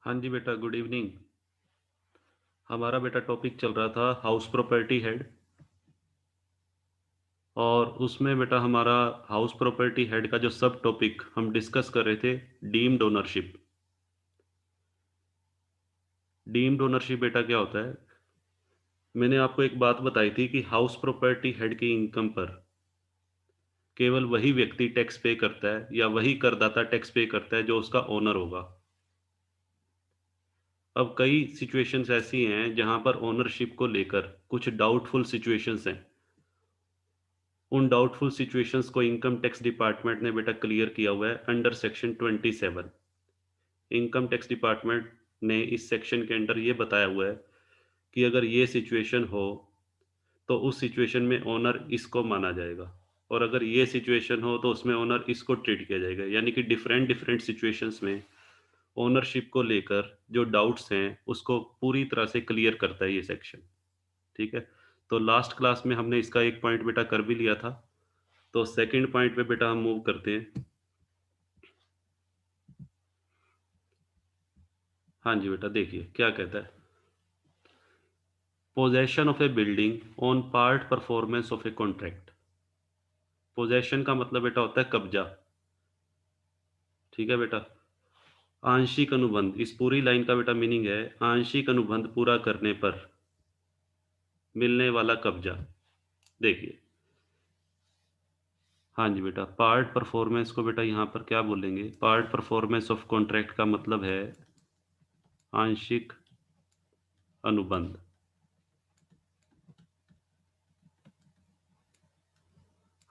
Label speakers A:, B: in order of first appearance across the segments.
A: हाँ जी बेटा, गुड इवनिंग। हमारा बेटा टॉपिक चल रहा था हाउस प्रॉपर्टी हेड, और उसमें बेटा हमारा हाउस प्रॉपर्टी हेड का जो सब टॉपिक हम डिस्कस कर रहे थे, डीम्ड ओनरशिप। डीम्ड ओनरशिप बेटा क्या होता है? मैंने आपको एक बात बताई थी कि हाउस प्रॉपर्टी हेड की इनकम पर केवल वही व्यक्ति टैक्स पे करता है या वही करदाता टैक्स पे करता है जो उसका ओनर होगा। अब कई सिचुएशंस ऐसी हैं जहां पर ओनरशिप को लेकर कुछ डाउटफुल सिचुएशंस हैं। उन डाउटफुल सिचुएशंस को इनकम टैक्स डिपार्टमेंट ने बेटा क्लियर किया हुआ है under section 27। Income tax department ने इस सेक्शन के अंडर ये बताया हुआ है कि अगर ये सिचुएशन हो तो उस सिचुएशन में ओनर इसको माना जाएगा, और अगर ये सिचुएशन हो तो उसमें ओनर इसको ट्रीट किया जाएगा। यानी कि डिफरेंट डिफरेंट सिचुएशंस में ओनरशिप को लेकर जो डाउट्स हैं उसको पूरी तरह से क्लियर करता है ये सेक्शन। ठीक है, तो लास्ट क्लास में हमने इसका एक पॉइंट बेटा कर भी लिया था। तो सेकंड पॉइंट पे बेटा हम मूव करते हैं। हाँ जी बेटा, देखिए क्या कहता है। Possession of A building on part performance of a contract. Possession का मतलब बेटा होता है कब्जा। ठीक है बेटा, आंशिक अनुबंध, इस पूरी लाइन का बेटा मीनिंग है आंशिक अनुबंध पूरा करने पर मिलने वाला कब्जा। देखिए, हाँ जी बेटा, पार्ट परफॉर्मेंस को बेटा यहाँ पर क्या बोलेंगे? पार्ट परफॉर्मेंस ऑफ कॉन्ट्रैक्ट का मतलब है आंशिक अनुबंध।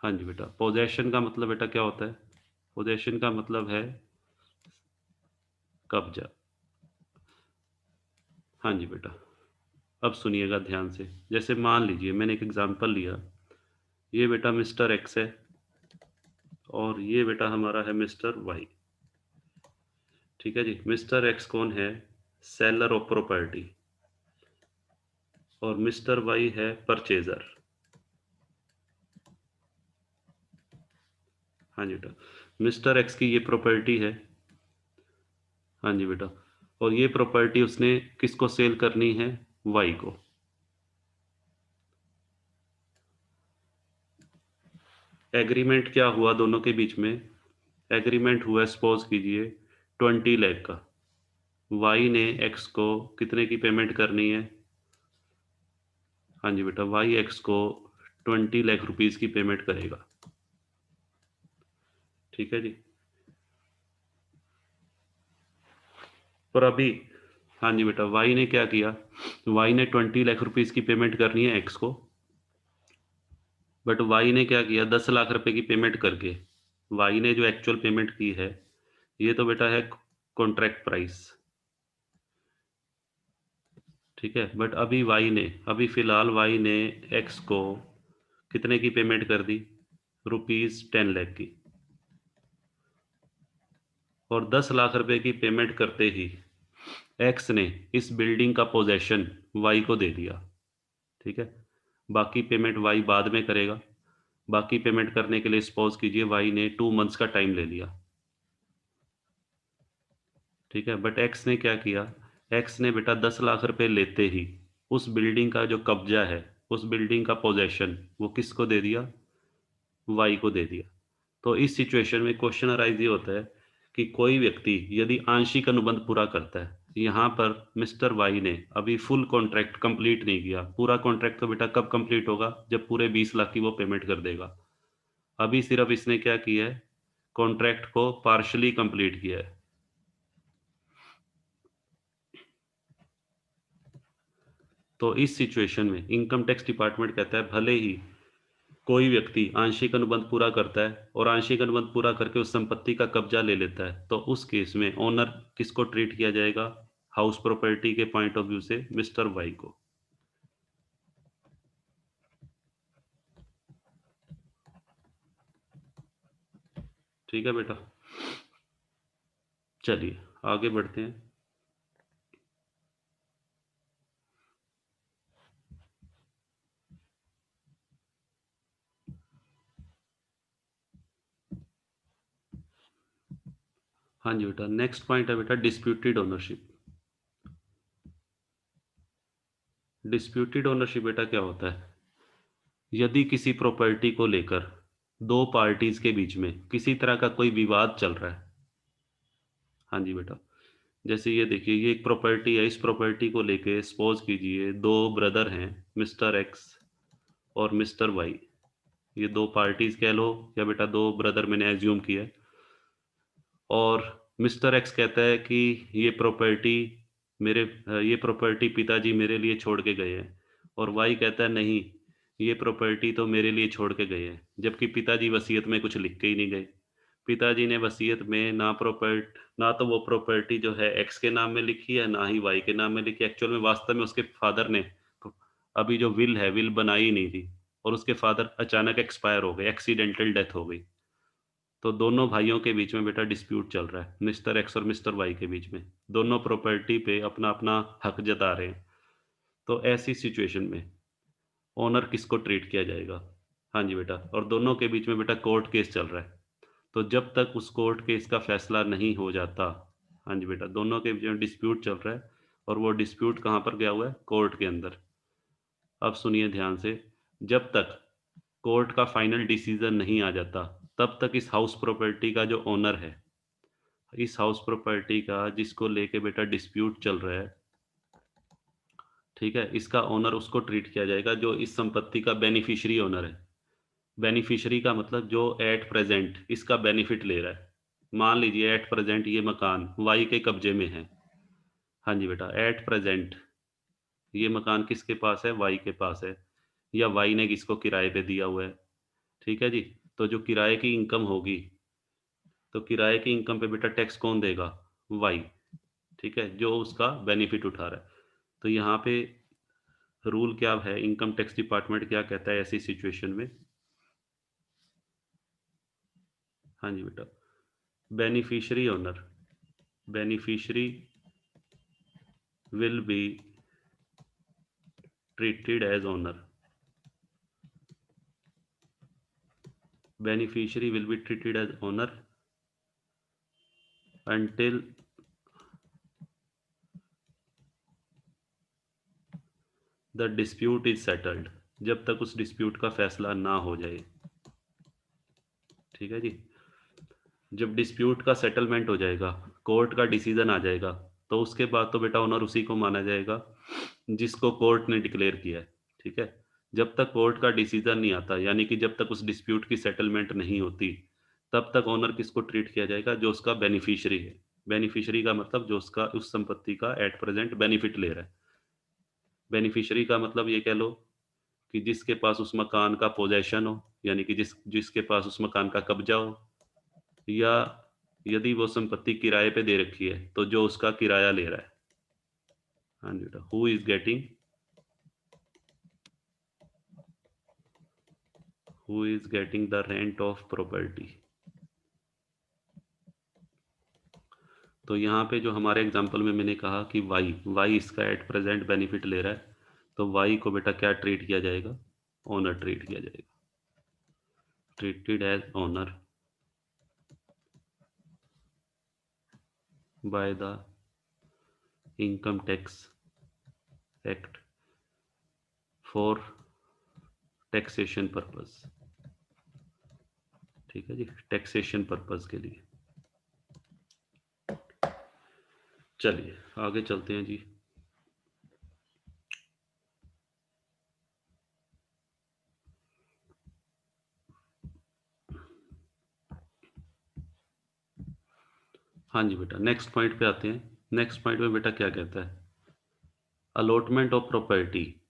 A: हाँ जी बेटा, पोजेशन का मतलब बेटा क्या होता है? पोजेशन का मतलब है कब्जा। हाँ जी बेटा, अब सुनिएगा ध्यान से। जैसे मान लीजिए मैंने एक एग्जांपल लिया, ये बेटा मिस्टर एक्स है और ये बेटा हमारा है मिस्टर वाई। ठीक है जी, मिस्टर एक्स कौन है? सेलर ऑफ प्रॉपर्टी, और मिस्टर वाई है परचेजर। हाँ जी बेटा, मिस्टर एक्स की ये प्रॉपर्टी है। हाँ जी बेटा, और ये प्रॉपर्टी उसने किसको सेल करनी है? वाई को। एग्रीमेंट क्या हुआ दोनों के बीच में? एग्रीमेंट हुआ, सपोज कीजिए 20 लाख का। वाई ने एक्स को कितने की पेमेंट करनी है? हाँ जी बेटा, वाई एक्स को 20 लाख रुपीज़ की पेमेंट करेगा। ठीक है जी, पर अभी, हाँ जी बेटा, वाई ने क्या किया? वाई ने 20 लाख रुपीज़ की पेमेंट करनी है एक्स को, बट वाई ने क्या किया? 10 लाख रुपए की पेमेंट करके वाई ने जो एक्चुअल पेमेंट की है, ये तो बेटा है कॉन्ट्रैक्ट प्राइस। ठीक है, बट अभी फिलहाल वाई ने एक्स को कितने की पेमेंट कर दी? ₹10 लाख की। और 10 लाख रुपए की पेमेंट करते ही एक्स ने इस बिल्डिंग का पोजेशन वाई को दे दिया। ठीक है, बाकी पेमेंट वाई बाद में करेगा। बाकी पेमेंट करने के लिए सपोज कीजिए वाई ने 2 मंथ्स का टाइम ले लिया। ठीक है, बट एक्स ने क्या किया? एक्स ने बेटा 10 लाख रुपए लेते ही उस बिल्डिंग का जो कब्जा है, उस बिल्डिंग का पोजेशन, वो किसको दे दिया? वाई को दे दिया। तो इस सिचुएशन में क्वेश्चन अराइज ये होता है कि कोई व्यक्ति यदि आंशिक अनुबंध पूरा करता है, यहाँ पर मिस्टर वाई ने अभी फुल कॉन्ट्रैक्ट कंप्लीट नहीं किया। पूरा कॉन्ट्रैक्ट तो बेटा कब कंप्लीट होगा? जब पूरे 20 लाख की वो पेमेंट कर देगा। अभी सिर्फ इसने क्या किया है? कॉन्ट्रैक्ट को पार्शली कंप्लीट किया है। तो इस सिचुएशन में इनकम टैक्स डिपार्टमेंट कहता है भले ही कोई व्यक्ति आंशिक अनुबंध पूरा करता है और आंशिक अनुबंध पूरा करके उस संपत्ति का कब्जा ले लेता है, तो उस केस में ओनर किसको ट्रीट किया जाएगा? हाउस प्रॉपर्टी के पॉइंट ऑफ व्यू से मिस्टर वाई को। ठीक है बेटा, चलिए आगे बढ़ते हैं। हाँ जी बेटा, नेक्स्ट पॉइंट है बेटा डिस्प्यूटेड ओनरशिप। डिस्प्यूटेड ओनरशिप बेटा क्या होता है? यदि किसी प्रॉपर्टी को लेकर दो पार्टीज के बीच में किसी तरह का कोई विवाद चल रहा है। हाँ जी बेटा, जैसे ये देखिए, ये एक प्रॉपर्टी है, इस प्रॉपर्टी को लेके सपोज कीजिए दो ब्रदर हैं, मिस्टर एक्स और मिस्टर वाई। ये दो पार्टीज कह लो या बेटा दो ब्रदर मैंने एज्यूम किया है। और मिस्टर एक्स कहता है कि ये प्रॉपर्टी ये प्रॉपर्टी पिताजी मेरे लिए छोड़ के गए हैं। और वाई कहता है नहीं, ये प्रॉपर्टी तो मेरे लिए छोड़ के गए हैं, जबकि पिताजी वसीयत में कुछ लिख के ही नहीं गए। पिताजी ने वसीयत में ना तो वो प्रॉपर्टी जो है एक्स के नाम में लिखी है, ना ही वाई के नाम में लिखी है। एक्चुअल में वास्तव में उसके फादर ने अभी जो विल बनाई ही नहीं थी, और उसके फादर अचानक एक्सपायर हो गए, एक्सीडेंटल डेथ हो गई। तो दोनों भाइयों के बीच में बेटा डिस्प्यूट चल रहा है, मिस्टर एक्स और मिस्टर वाई के बीच में। दोनों प्रॉपर्टी पे अपना अपना हक जता रहे हैं। तो ऐसी सिचुएशन में ओनर किसको ट्रीट किया जाएगा? हाँ जी बेटा, और दोनों के बीच में बेटा कोर्ट केस चल रहा है। तो जब तक उस कोर्ट केस का फैसला नहीं हो जाता, हाँ जी बेटा, दोनों के बीच में डिस्प्यूट चल रहा है, और वो डिस्प्यूट कहाँ पर गया हुआ है? कोर्ट के अंदर। अब सुनिए ध्यान से, जब तक कोर्ट का फाइनल डिसीजन नहीं आ जाता, तब तक इस हाउस प्रॉपर्टी का जो ओनर है, इस हाउस प्रॉपर्टी का जिसको लेके बेटा डिस्प्यूट चल रहा है, ठीक है, इसका ओनर उसको ट्रीट किया जाएगा जो इस संपत्ति का बेनिफिशियरी ओनर है। बेनिफिशियरी का मतलब जो एट प्रेजेंट इसका बेनिफिट ले रहा है। मान लीजिए एट प्रेजेंट ये मकान वाई के कब्जे में है। हाँ जी बेटा, एट प्रेजेंट ये मकान किसके पास है? वाई के पास है, या वाई ने किसको किराए पे दिया हुआ है। ठीक है जी। तो जो किराए की इनकम होगी, तो किराए की इनकम पे बेटा टैक्स कौन देगा? वाई। ठीक है, जो उसका बेनिफिट उठा रहा है। तो यहाँ पे रूल क्या है, इनकम टैक्स डिपार्टमेंट क्या कहता है ऐसी सिचुएशन में? हाँ जी बेटा, beneficiary owner, beneficiary will be treated as owner, beneficiary will be treated as owner until the dispute is settled, जब तक उस डिस्प्यूट का फैसला ना हो जाए। ठीक है जी। जब डिस्प्यूट का सेटलमेंट हो जाएगा, कोर्ट का डिसीजन आ जाएगा, तो उसके बाद तो बेटा ओनर उसी को माना जाएगा जिसको कोर्ट ने डिक्लेयर किया है। ठीक है। जब तक कोर्ट का डिसीजन नहीं आता, यानी कि जब तक उस डिस्प्यूट की सेटलमेंट नहीं होती, तब तक ओनर किसको ट्रीट किया जाएगा? जो उसका बेनिफिशियरी है। बेनिफिशियरी का मतलब जो उसका उस संपत्ति का एट प्रेजेंट बेनिफिट ले रहा है। बेनिफिशियरी का मतलब ये कह लो कि जिसके पास उस मकान का पोजेशन हो, यानी कि जिसके पास उस मकान का कब्जा हो, या यदि वो संपत्ति किराए पे दे रखी है तो जो उसका किराया ले रहा है। हाँ जी बेटा, who is getting the rent of property. तो यहाँ पे जो हमारे एग्जांपल में मैंने कहा कि वाई वाई इसका एट प्रेजेंट बेनिफिट ले रहा है, तो वाई को बेटा क्या ट्रीट किया जाएगा? ओनर ट्रीट किया जाएगा, treated as owner by the income tax act for taxation purpose. ठीक है जी, टैक्सेशन पर्पस के लिए। चलिए आगे चलते हैं जी। हाँ जी बेटा, नेक्स्ट पॉइंट पे आते हैं। नेक्स्ट पॉइंट में बेटा क्या कहता है? Allotment of property.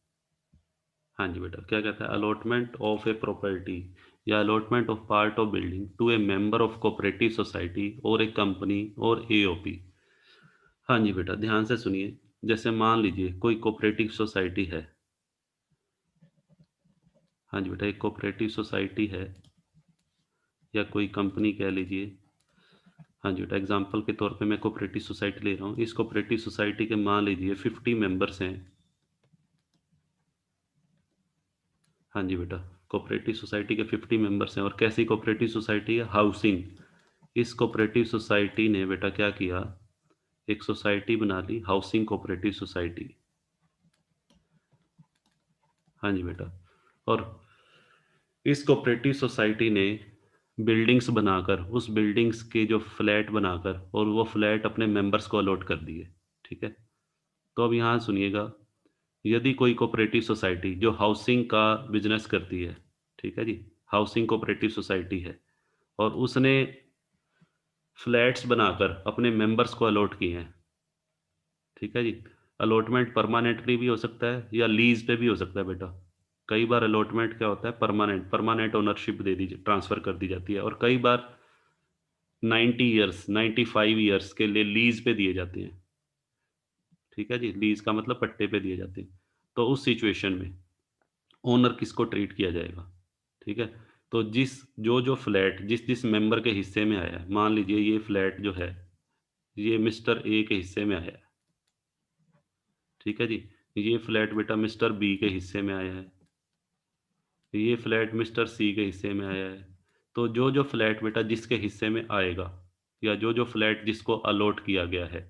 A: हाँ जी बेटा, क्या कहता है? अलॉटमेंट ऑफ ए प्रॉपर्टी या allotment of part of building to a member of cooperative society और ए कंपनी और एओपी। हाँ जी बेटा, ध्यान से सुनिए। जैसे मान लीजिए कोई कोऑपरेटिव सोसाइटी है। हाँ जी बेटा, एक कोऑपरेटिव सोसाइटी है या कोई कंपनी कह लीजिए। हाँ जी बेटा, एग्जांपल के तौर पे मैं कोऑपरेटिव सोसाइटी ले रहा हूँ। इस कोऑपरेटिव सोसाइटी के मान लीजिए 50 मेंबर्स हैं। हाँ जी बेटा, कोऑपरेटिव सोसाइटी के 50 मेंबर्स हैं। और कैसी कोऑपरेटिव सोसाइटी है? हाउसिंग। इस कोऑपरेटिव सोसाइटी ने बेटा क्या किया? एक सोसाइटी बना ली, हाउसिंग कोऑपरेटिव सोसाइटी। हाँ जी बेटा। और इस कोऑपरेटिव सोसाइटी ने बिल्डिंग्स बनाकर, उस बिल्डिंग्स के जो फ्लैट बनाकर और वो फ्लैट अपने मेंबर्स को अलॉट कर दिए, ठीक है? तो अब यहाँ सुनिएगा, यदि कोई कोऑपरेटिव सोसाइटी जो हाउसिंग का बिज़नेस करती है, ठीक है जी? हाउसिंग कोऑपरेटिव सोसाइटी है और उसने फ्लैट्स बनाकर अपने मेंबर्स को अलॉट किए हैं, ठीक है जी? अलॉटमेंट परमानेंटली भी हो सकता है या लीज़ पे भी हो सकता है बेटा। कई बार अलॉटमेंट क्या होता है, परमानेंट परमानेंट ओनरशिप दे दी ट्रांसफ़र कर दी जाती है और कई बार 90 इयर्स, 95 इयर्स के लिए लीज़ पे दिए जाते हैं, ठीक है जी? लीज़ का मतलब पट्टे पे दिए जाते हैं। तो उस सिचुएशन में ओनर किसको ट्रीट किया जाएगा, ठीक है? तो जो फ्लैट जिस मेंबर के हिस्से में आया है, मान लीजिए ये फ्लैट जो है, ये मिस्टर ए के हिस्से में आया है, ठीक है जी? ये फ्लैट बेटा मिस्टर बी के हिस्से में आया है, ये फ्लैट मिस्टर सी के हिस्से में आया है। तो जो फ्लैट बेटा जिसके हिस्से में आएगा या जो फ्लैट जिसको अलॉट किया गया है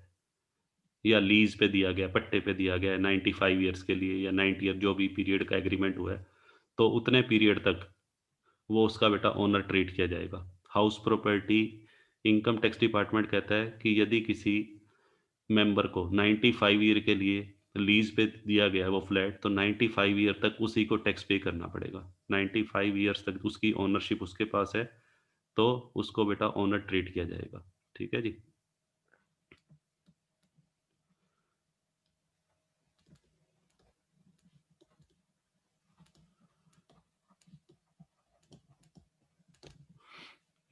A: या लीज़ पे दिया गया, पट्टे पे दिया गया है 95 ईयर्स के लिए या 90 ईयर जो भी पीरियड का एग्रीमेंट हुआ है, तो उतने पीरियड तक वो उसका बेटा ओनर ट्रीट किया जाएगा। House property income tax department कहता है कि यदि किसी मेंबर को 95 ईयर के लिए लीज़ पे दिया गया है वो फ्लैट, तो 95 ईयर तक उसी को टैक्स पे करना पड़ेगा। 95 ईयर्स तक उसकी ओनरशिप उसके पास है, तो उसको बेटा ओनर ट्रीट किया जाएगा। ठीक है जी?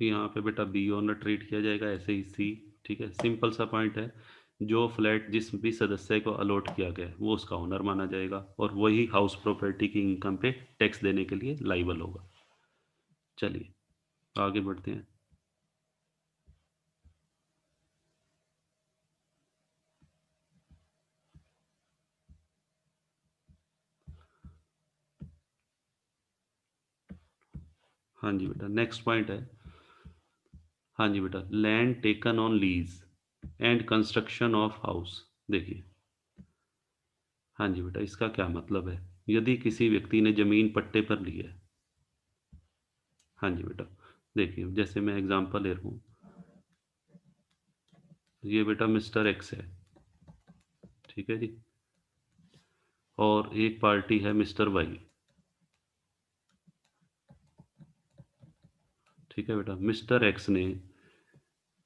A: यहाँ पे बेटा बी ओनर ट्रीट किया जाएगा, ऐसे ही सी। ठीक है, सिंपल सा पॉइंट है। जो फ्लैट जिस भी सदस्य को अलॉट किया गया है वो उसका ओनर माना जाएगा और वही हाउस प्रॉपर्टी की इनकम पे टैक्स देने के लिए लाइबल होगा। चलिए आगे बढ़ते हैं। हाँ जी बेटा, नेक्स्ट पॉइंट है। हाँ जी बेटा, land taken on lease and construction of house. देखिए, हाँ जी बेटा, इसका क्या मतलब है? यदि किसी व्यक्ति ने जमीन पट्टे पर ली है, हाँ जी बेटा, देखिए जैसे मैं एग्जांपल ले रहा हूँ, ये बेटा मिस्टर एक्स है, ठीक है जी, और एक पार्टी है मिस्टर वाई। ठीक है बेटा, मिस्टर एक्स ने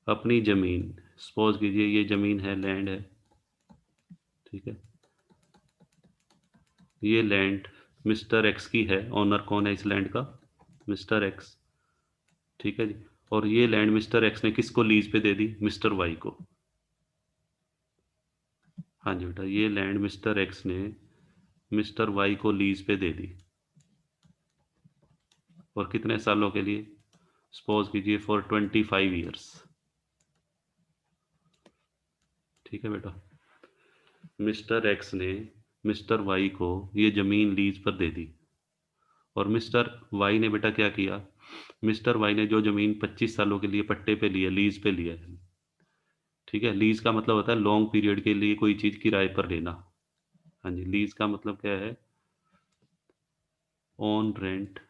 A: अपनी ज़मीन, सपोज कीजिए ये ज़मीन है, लैंड है, ठीक है, ये लैंड मिस्टर एक्स की है। ऑनर कौन है इस लैंड का? Mister x. ठीक है जी, और ये लैंड मिस्टर एक्स ने किसको लीज पे दे दी? मिस्टर वाई को। हाँ जी बेटा, ये लैंड मिस्टर एक्स ने मिस्टर वाई को लीज पे दे दी, और कितने सालों के लिए? सपोज कीजिए फॉर 25 ईयर्स। ठीक है बेटा, मिस्टर एक्स ने मिस्टर वाई को ये ज़मीन लीज पर दे दी, और मिस्टर वाई ने बेटा क्या किया? मिस्टर वाई ने जो ज़मीन 25 सालों के लिए पट्टे पे लिया, लीज पे लिया है, ठीक है, लीज का मतलब होता है लॉन्ग पीरियड के लिए कोई चीज़ किराए पर लेना। हाँ जी, लीज का मतलब क्या है? On rent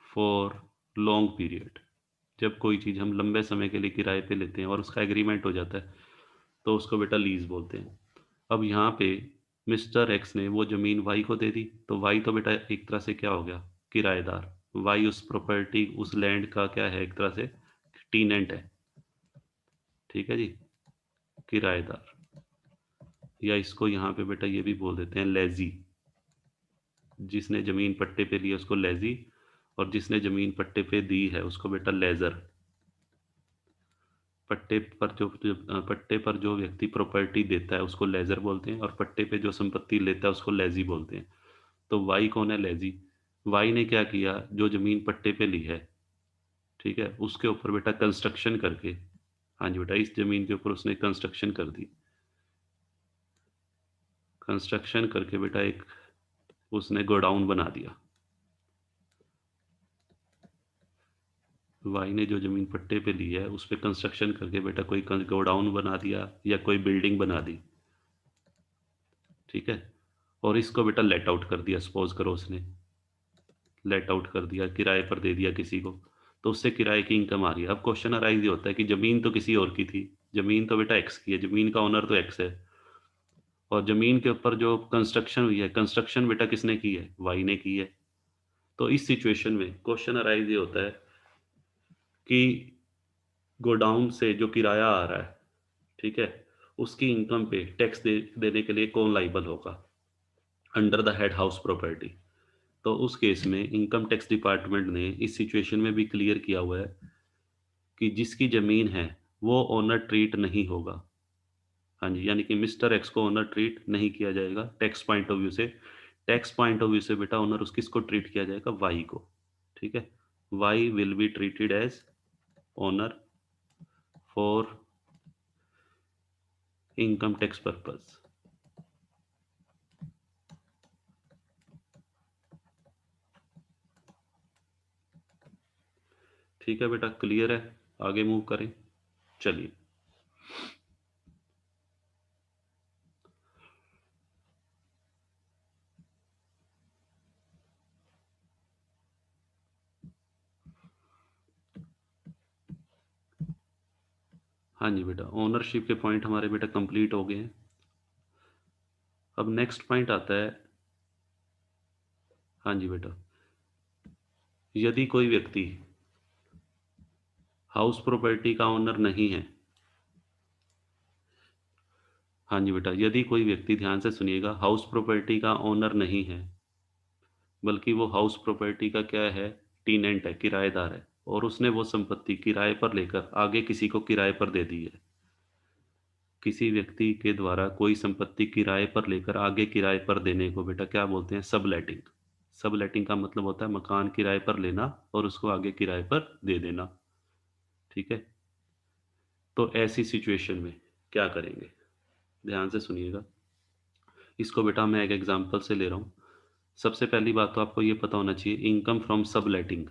A: for long period. जब कोई चीज़ हम लंबे समय के लिए किराए पे लेते हैं और उसका एग्रीमेंट हो जाता है, तो उसको बेटा लीज बोलते हैं। अब यहाँ पे मिस्टर एक्स ने वो ज़मीन वाई को दे दी, तो वाई तो बेटा एक तरह से क्या हो गया? किराएदार। वाई उस प्रॉपर्टी, उस लैंड का क्या है? एक तरह से टीनेंट है। ठीक है जी, किराएदार, या इसको यहाँ पे बेटा ये भी बोल देते हैं लेजी। जिसने ज़मीन पट्टे पे ली है उसको लेजी, और जिसने ज़मीन पट्टे पे दी है उसको बेटा लेज़र। पट्टे पर जो व्यक्ति प्रॉपर्टी देता है उसको लेज़र बोलते हैं, और पट्टे पे जो संपत्ति लेता है उसको लेजी बोलते हैं। तो वाई कौन है? लेजी। वाई ने क्या किया? जो ज़मीन पट्टे पे ली है, ठीक है, उसके ऊपर बेटा कंस्ट्रक्शन करके, हाँ जी बेटा, इस ज़मीन के ऊपर उसने कंस्ट्रक्शन कर दी। कंस्ट्रक्शन करके बेटा एक उसने गोडाउन बना दिया। वाई ने जो ज़मीन पट्टे पे ली है उस पे कंस्ट्रक्शन करके बेटा कोई गोडाउन बना दिया या कोई बिल्डिंग बना दी। ठीक है, और इसको बेटा लेट आउट कर दिया, सपोज करो उसने लेट आउट कर दिया, किराए पर दे दिया किसी को, तो उससे किराए की इनकम आ रही है। अब क्वेश्चन अराइज ये होता है कि ज़मीन तो किसी और की थी, ज़मीन तो बेटा एक्स की है, ज़मीन का ओनर तो एक्स है, और ज़मीन के ऊपर जो कंस्ट्रक्शन हुई है, कंस्ट्रक्शन बेटा किसने की है? वाई ने की है। तो इस सिचुएशन में क्वेश्चन अराइज ये होता है कि गोडाउन से जो किराया आ रहा है, ठीक है, उसकी इनकम पे टैक्स देने के लिए कौन लाइबल होगा? Under the head house property. तो उस केस में इनकम टैक्स डिपार्टमेंट ने इस सिचुएशन में भी क्लियर किया हुआ है कि जिसकी ज़मीन है वो ओनर ट्रीट नहीं होगा। हाँ जी, यानी कि मिस्टर एक्स को ओनर ट्रीट नहीं किया जाएगा टैक्स पॉइंट ऑफ व्यू से। टैक्स पॉइंट ऑफ व्यू से बेटा ओनर उस किसको ट्रीट किया जाएगा? वाई को। ठीक है, Y will be treated as owner for income tax purpose. ठीक है बेटा, क्लियर है? आगे मूव करें, चलिए। हाँ जी बेटा, ओनरशिप के पॉइंट हमारे बेटा कंप्लीट हो गए हैं। अब नेक्स्ट पॉइंट आता है, हाँ जी बेटा, यदि कोई व्यक्ति हाउस प्रॉपर्टी का ओनर नहीं है, हाँ जी बेटा, यदि कोई व्यक्ति, ध्यान से सुनिएगा, हाउस प्रॉपर्टी का ओनर नहीं है, बल्कि वो हाउस प्रॉपर्टी का क्या है? टीनेंट है, किराएदार है, और उसने वो संपत्ति किराए पर लेकर आगे किसी को किराए पर दे दी है। किसी व्यक्ति के द्वारा कोई संपत्ति किराए पर लेकर आगे किराए पर देने को बेटा क्या बोलते हैं? सबलेटिंग। सबलेटिंग का मतलब होता है मकान किराए पर लेना और उसको आगे किराए पर दे देना। ठीक है, तो ऐसी सिचुएशन में क्या करेंगे? ध्यान से सुनिएगा, इसको बेटा मैं एक एग्जांपल से ले रहा हूँ। सबसे पहली बात तो आपको ये पता होना चाहिए, इनकम फ्रॉम सबलेटिंग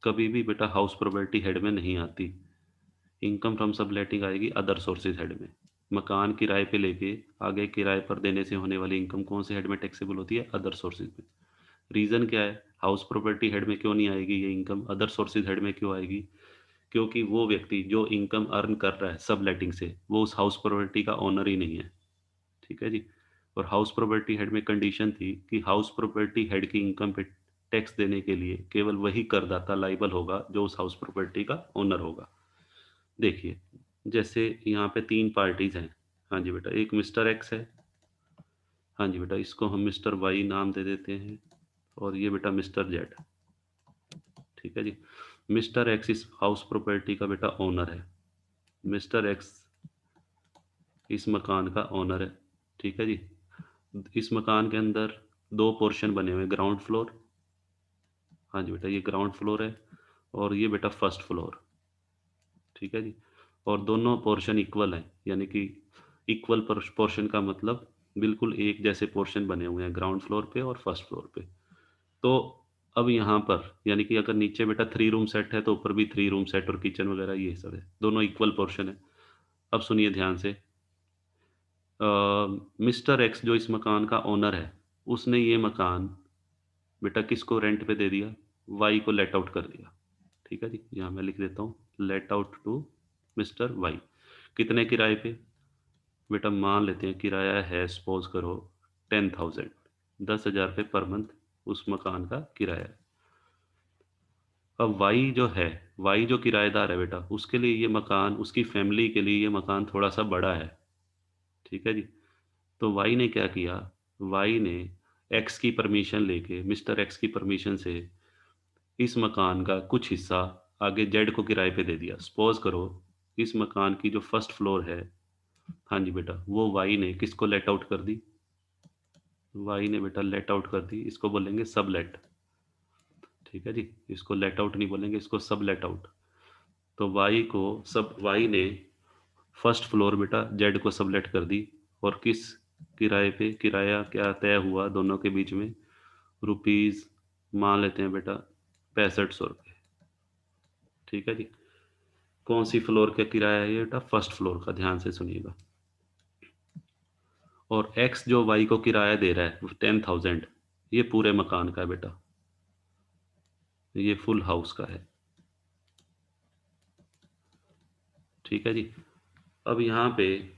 A: कभी भी बेटा हाउस प्रॉपर्टी हेड में नहीं आती। इनकम फ्रॉम सबलेटिंग आएगी अदर सोर्सेज हेड में। मकान किराए पे लेके आगे किराए पर देने से होने वाली इनकम कौन से हेड में टैक्सेबल होती है? अदर सोर्सेज में। रीज़न क्या है? हाउस प्रॉपर्टी हेड में क्यों नहीं आएगी ये इनकम, अदर सोर्सेज हेड में क्यों आएगी? क्योंकि वो व्यक्ति जो इनकम अर्न कर रहा है सब लेटिंग से, वो उस हाउस प्रॉपर्टी का ओनर ही नहीं है। ठीक है जी। और हाउस प्रॉपर्टी हेड में कंडीशन थी कि हाउस प्रॉपर्टी हेड की इनकम पे टैक्स देने के लिए केवल वही करदाता लाइबल होगा जो उस हाउस प्रॉपर्टी का ओनर होगा। देखिए, जैसे यहाँ पे तीन पार्टीज हैं। हाँ जी बेटा, एक मिस्टर एक्स है, हाँ जी बेटा, इसको हम मिस्टर वाई नाम दे देते हैं, और ये बेटा मिस्टर जेड। ठीक है जी। मिस्टर एक्स इस हाउस प्रॉपर्टी का बेटा ओनर है, मिस्टर एक्स इस मकान का ओनर है। ठीक है जी। इस मकान के अंदर दो पोर्शन बने हुए, ग्राउंड फ्लोर, हाँ जी बेटा, ये ग्राउंड फ्लोर है, और ये बेटा फर्स्ट फ्लोर। ठीक है जी। और दोनों पोर्शन इक्वल हैं, यानी कि इक्वल पोर्शन का मतलब बिल्कुल एक जैसे पोर्शन बने हुए हैं ग्राउंड फ्लोर पे और फर्स्ट फ्लोर पे। तो अब यहाँ पर यानी कि अगर नीचे बेटा 3 रूम सेट है तो ऊपर भी 3 रूम सेट और किचन वगैरह ये सब है, दोनों इक्वल पोर्शन है। अब सुनिए ध्यान से, मिस्टर एक्स जो इस मकान का ओनर है, उसने ये मकान बेटा किसको रेंट पे दे दिया? वाई को लेट आउट कर दिया। ठीक है जी, यहाँ मैं लिख देता हूँ, let out to mister Y. कितने किराए पे? बेटा मान लेते हैं किराया है, सपोज करो 10,000, 10,000 रुपये पर मंथ उस मकान का किराया है। अब वाई जो है, वाई जो किराएदार है बेटा, उसके लिए ये मकान, उसकी फैमिली के लिए ये मकान थोड़ा सा बड़ा है। ठीक है जी। तो वाई ने क्या किया? वाई ने एक्स की परमिशन लेके, मिस्टर एक्स की परमिशन से इस मकान का कुछ हिस्सा आगे जेड को किराए पे दे दिया। सपोज करो इस मकान की जो फर्स्ट फ्लोर है, हाँ जी बेटा, वो वाई ने किसको लेट आउट कर दी? वाई ने बेटा लेट आउट कर दी, इसको बोलेंगे सब लेट। ठीक है जी, इसको लेट आउट नहीं बोलेंगे, इसको सब लेट आउट। तो वाई ने फर्स्ट फ्लोर बेटा जेड को सबलेट कर दी, और किस किराए पे? किराया क्या तय हुआ दोनों के बीच में? रुपीज़ मान लेते हैं बेटा 6500 रुपये। ठीक है जी। कौन सी फ्लोर का किराया है ये बेटा? फर्स्ट फ्लोर का, ध्यान से सुनिएगा। और x जो y को किराया दे रहा है 10,000, ये पूरे मकान का है बेटा, ये फुल हाउस का है। ठीक है जी। अब यहाँ पे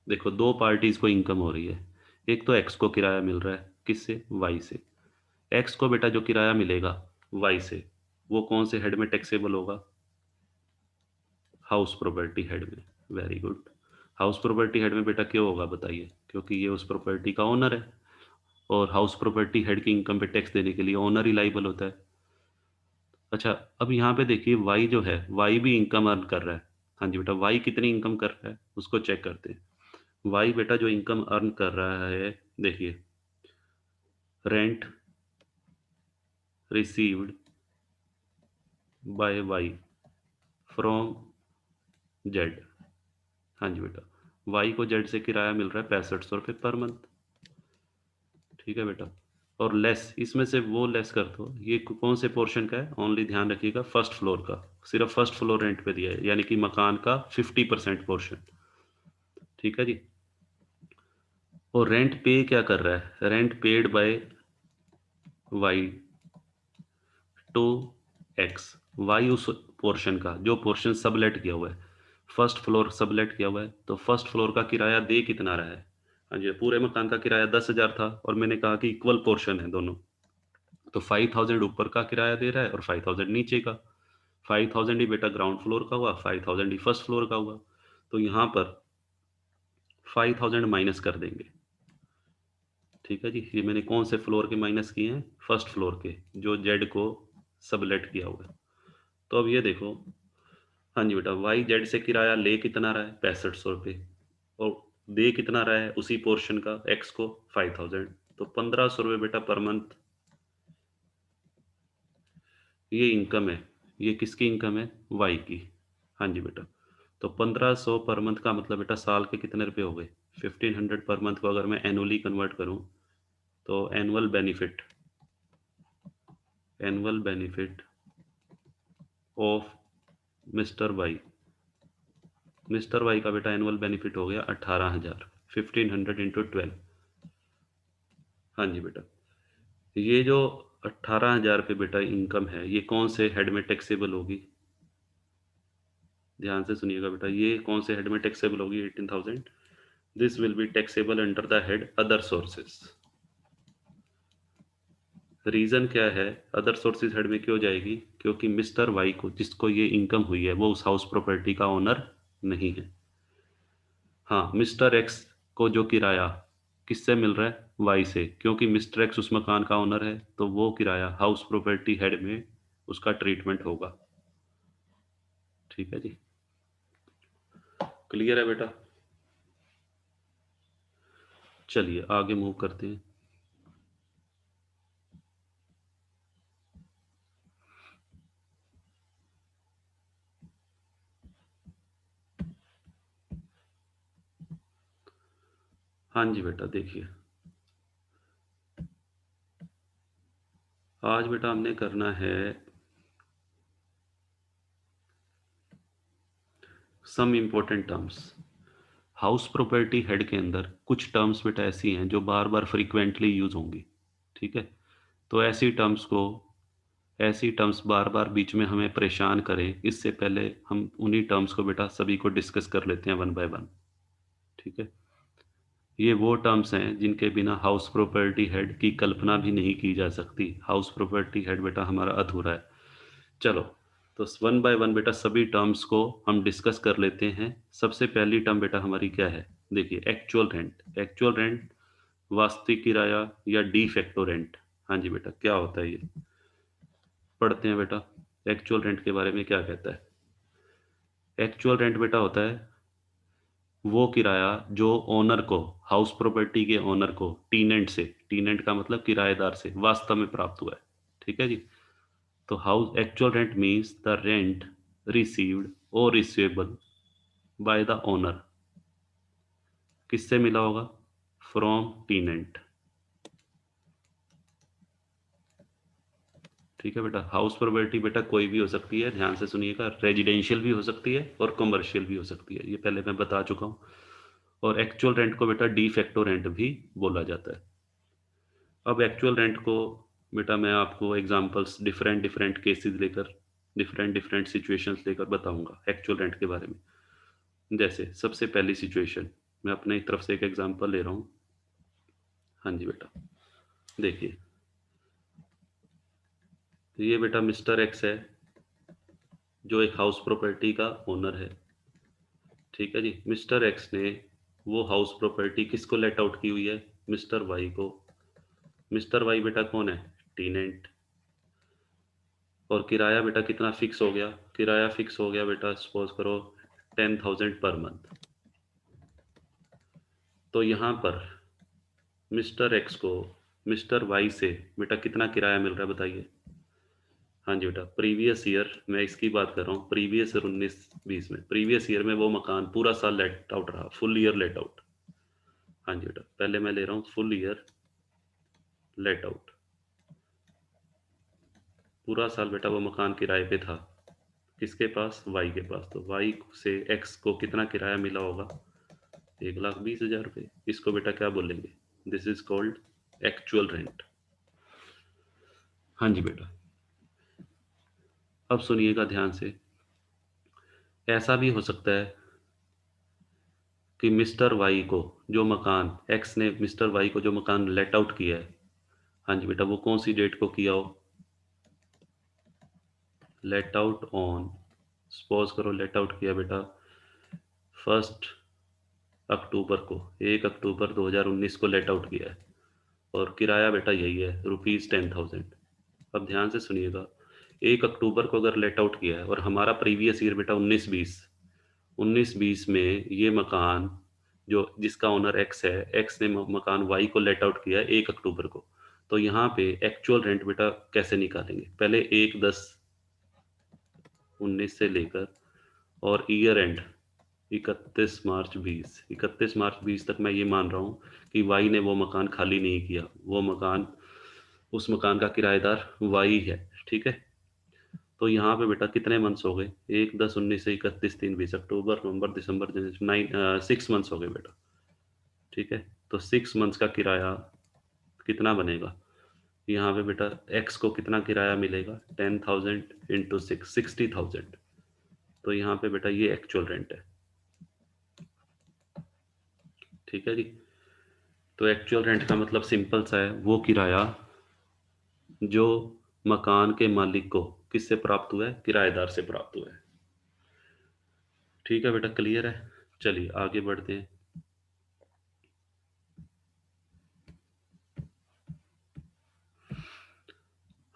A: देखो, दो पार्टीज को इनकम हो रही है। एक तो x को किराया मिल रहा है, किससे? y से। x को बेटा जो किराया मिलेगा y से, वो कौन से हेड में टैक्सेबल होगा? हाउस प्रॉपर्टी हेड में। Very good. House property head में बेटा क्यों होगा बताइए? क्योंकि ये उस प्रॉपर्टी का ओनर है, और हाउस प्रॉपर्टी हेड की इनकम पे टैक्स देने के लिए ओनर ही लाइबल होता है। अच्छा, अब यहाँ पे देखिए वाई जो है, वाई भी इनकम अर्न कर रहा है। हाँ जी बेटा, वाई कितनी इनकम कर रहा है उसको चेक करते हैं। वाई बेटा जो इनकम अर्न कर रहा है, देखिए, rent received by Y from Z. हाँ जी बेटा, वाई को जेड से किराया मिल रहा है 6500 रुपये पर मंथ। ठीक है बेटा, और लेस, इसमें से वो लेस कर दो, ये कौन से पोर्शन का है? ओनली ध्यान रखिएगा फर्स्ट फ्लोर का, सिर्फ फर्स्ट फ्लोर रेंट पे दिया है, यानी कि मकान का 50% पोर्शन। ठीक है जी। और रेंट पे क्या कर रहा है? Rent paid by Y to X. Y उस पोर्शन का, जो पोर्शन सबलेट किया हुआ है, फर्स्ट फ्लोर सबलेट किया हुआ है, तो फर्स्ट फ्लोर का किराया दे कितना रहा है? हाँ जी, पूरे मकान का किराया 10,000 था, और मैंने कहा कि इक्वल पोर्शन है दोनों, तो 5,000 ऊपर का किराया दे रहा है और 5,000 नीचे का। 5,000 ही बेटा ग्राउंड फ्लोर का हुआ, 5,000 ही फर्स्ट फ्लोर का हुआ। तो यहाँ पर 5,000 माइनस कर देंगे। ठीक है जी, ये मैंने कौन से फ्लोर के माइनस किए हैं? फर्स्ट फ्लोर के, जो जेड को सबलेट किया हुआ है। तो अब ये देखो, हाँ जी बेटा, वाई जेड से किराया ले कितना रहा है? 6500 रुपये, और दे कितना रहा है उसी पोर्शन का एक्स को? 5,000। तो 1,500 रुपये बेटा पर मंथ, ये इनकम है। ये किसकी इनकम है? वाई की। हाँ जी बेटा, तो 1,500 पर मंथ का मतलब बेटा साल के कितने रुपए हो गए? 1,500 पर मंथ को अगर मैं एनुअली कन्वर्ट करूं, तो annual benefit of mister Y, mister Y का बेटा एनुअल बेनिफिट हो गया 18,000। 1,500 इंटू 12। हाँ जी बेटा, ये जो 18,000 पे बेटा इनकम है, ये कौन से हेड में टैक्सेबल होगी? ध्यान से सुनिएगा बेटा, ये कौन से हेड में टैक्सेबल होगी? 18,000। This will be taxable under the head other sources. Reason क्या है? अदर सोर्सेज हेड में क्यों जाएगी? क्योंकि मिस्टर वाई को, जिसको ये इनकम हुई है, वो उस हाउस प्रॉपर्टी का ओनर नहीं है। हाँ, मिस्टर एक्स को जो किराया किससे मिल रहा है? वाई से, क्योंकि मिस्टर एक्स उस मकान का ओनर है, तो वो किराया हाउस प्रॉपर्टी हेड में उसका ट्रीटमेंट होगा। ठीक है जी, क्लियर है बेटा? चलिए आगे मूव करते हैं। हाँ जी बेटा, देखिए, आज बेटा हमने करना है some important terms. House property head के अंदर कुछ टर्म्स बेटा ऐसी हैं जो बार बार फ्रीक्वेंटली यूज होंगी। ठीक है, तो ऐसी टर्म्स बार बार बीच में हमें परेशान करें, इससे पहले हम उन्हीं टर्म्स को बेटा सभी को डिस्कस कर लेते हैं वन बाय वन। ठीक है, ये वो टर्म्स हैं जिनके बिना हाउस प्रॉपर्टी हेड की कल्पना भी नहीं की जा सकती। हाउस प्रॉपर्टी हेड बेटा हमारा अधूरा है। चलो, तो वन बाय वन बेटा सभी टर्म्स को हम डिस्कस कर लेते हैं। सबसे पहली टर्म बेटा हमारी क्या है? देखिए, एक्चुअल रेंट। एक्चुअल रेंट, वास्तविक किराया या डी फैक्टो रेंट। हाँ जी बेटा, क्या होता है ये? पढ़ते हैं बेटा, एक्चुअल रेंट के बारे में क्या कहता है। एक्चुअल रेंट बेटा होता है वो किराया जो ओनर को, हाउस प्रॉपर्टी के ओनर को, टीनेंट से, टीनेंट का मतलब किराएदार से, वास्तव में प्राप्त हुआ है। ठीक है जी। तो house actual rent means the rent received और रिसीवेबल बाय द ओनर। किससे मिला होगा? फ्रॉम टीनेंट। ठीक है बेटा, हाउस प्रॉपर्टी बेटा कोई भी हो सकती है, ध्यान से सुनिएगा। रेजिडेंशियल भी हो सकती है और कमर्शियल भी हो सकती है, ये पहले मैं बता चुका हूँ। और एक्चुअल रेंट को बेटा डी फैक्टो रेंट भी बोला जाता है। अब एक्चुअल रेंट को बेटा मैं आपको एग्जांपल्स डिफरेंट डिफरेंट केसेस लेकर डिफरेंट डिफरेंट सिचुएशंस लेकर बताऊंगा एक्चुअल रेंट के बारे में। जैसे सबसे पहली सिचुएशन, मैं अपने तरफ से एक एग्जांपल ले रहा हूँ। हाँ जी बेटा, देखिए, तो ये बेटा मिस्टर एक्स है जो एक हाउस प्रॉपर्टी का ओनर है। ठीक है जी, मिस्टर एक्स ने वो हाउस प्रॉपर्टी किसको लेट आउट की हुई है? मिस्टर वाई को। मिस्टर वाई बेटा कौन है? टीनेंट। और किराया बेटा कितना फिक्स हो गया? किराया फिक्स हो गया बेटा, सपोज करो 10,000 पर मंथ। तो यहाँ पर मिस्टर एक्स को मिस्टर वाई से बेटा कितना किराया मिल रहा है बताइए? हाँ जी बेटा, प्रीवियस ईयर मैं इसकी बात कर रहा हूँ, प्रीवियस ईयर 19-20 में, प्रीवियस ईयर में वो मकान पूरा साल लेट आउट रहा, फुल ईयर लेट आउट। हाँ जी बेटा, पहले मैं ले रहा हूँ फुल ईयर लेट आउट। पूरा साल बेटा वो मकान किराए पे था, किसके पास? वाई के पास। तो वाई से एक्स को कितना किराया मिला होगा? 1,20,000 रुपये। इसको बेटा क्या बोलेंगे? This is called actual rent. हाँ जी बेटा, अब सुनिएगा ध्यान से। ऐसा भी हो सकता है कि मिस्टर वाई को जो मकान एक्स ने मिस्टर वाई को जो मकान लेट आउट किया है, हाँ जी बेटा, वो कौन सी डेट को किया हो? लेट आउट ऑन, सपोज करो लेट आउट किया बेटा 1 अक्टूबर को, 1 अक्टूबर 2019 को लेट आउट किया है। और किराया बेटा यही है, ₹10,000। अब ध्यान से सुनिएगा, 1 अक्टूबर को अगर लेट आउट किया है और हमारा प्रीवियस ईयर बेटा 19-20 में ये मकान जो जिसका ओनर एक्स है, एक्स ने मकान वाई को लेट आउट किया है 1 अक्टूबर को। तो यहाँ पे एक्चुअल रेंट बेटा कैसे निकालेंगे? पहले 1/10/19 से लेकर और ईयर एंड 31 मार्च 20 तक मैं ये मान रहा हूँ कि वाई ने वो मकान खाली नहीं किया, वो मकान, उस मकान का किराएदार वाई है। ठीक है, तो यहाँ पे बेटा कितने मंथ्स हो गए? 1/10/19 से 31/3/20, अक्टूबर नवंबर दिसंबर जनवरी, 6 मंथ्स हो गए बेटा। ठीक है, तो 6 मंथ्स का किराया कितना बनेगा? यहाँ पे बेटा एक्स को कितना किराया मिलेगा? 10,000 इंटू 6, 60,000। तो यहाँ पे बेटा ये एक्चुअल रेंट है। ठीक है जी, तो एक्चुअल रेंट का मतलब सिंपल सा है, वो किराया जो मकान के मालिक को किससे प्राप्त हुआ है? किराएदार से प्राप्त हुआ है। ठीक है बेटा, क्लियर है? चलिए आगे बढ़ते हैं।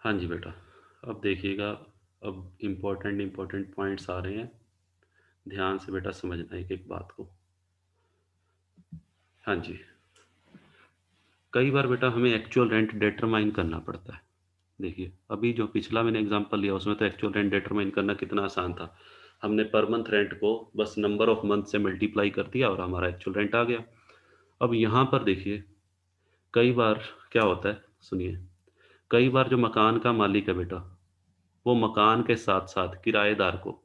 A: हाँ जी बेटा, अब देखिएगा, अब इम्पोर्टेंट इम्पोर्टेंट पॉइंट्स आ रहे हैं, ध्यान से बेटा समझना एक एक बात को। हाँ जी, कई बार बेटा हमें एक्चुअल रेंट डिटरमाइन करना पड़ता है। देखिए, अभी जो पिछला मैंने एग्जांपल लिया उसमें तो एक्चुअल रेंट डिटरमाइन करना कितना आसान था। हमने पर मंथ रेंट को बस नंबर ऑफ मंथ से मल्टीप्लाई कर दिया और हमारा एक्चुअल रेंट आ गया। अब यहाँ पर देखिए, कई बार क्या होता है, सुनिए, कई बार जो मकान का मालिक है बेटा, वो मकान के साथ साथ किराएदार को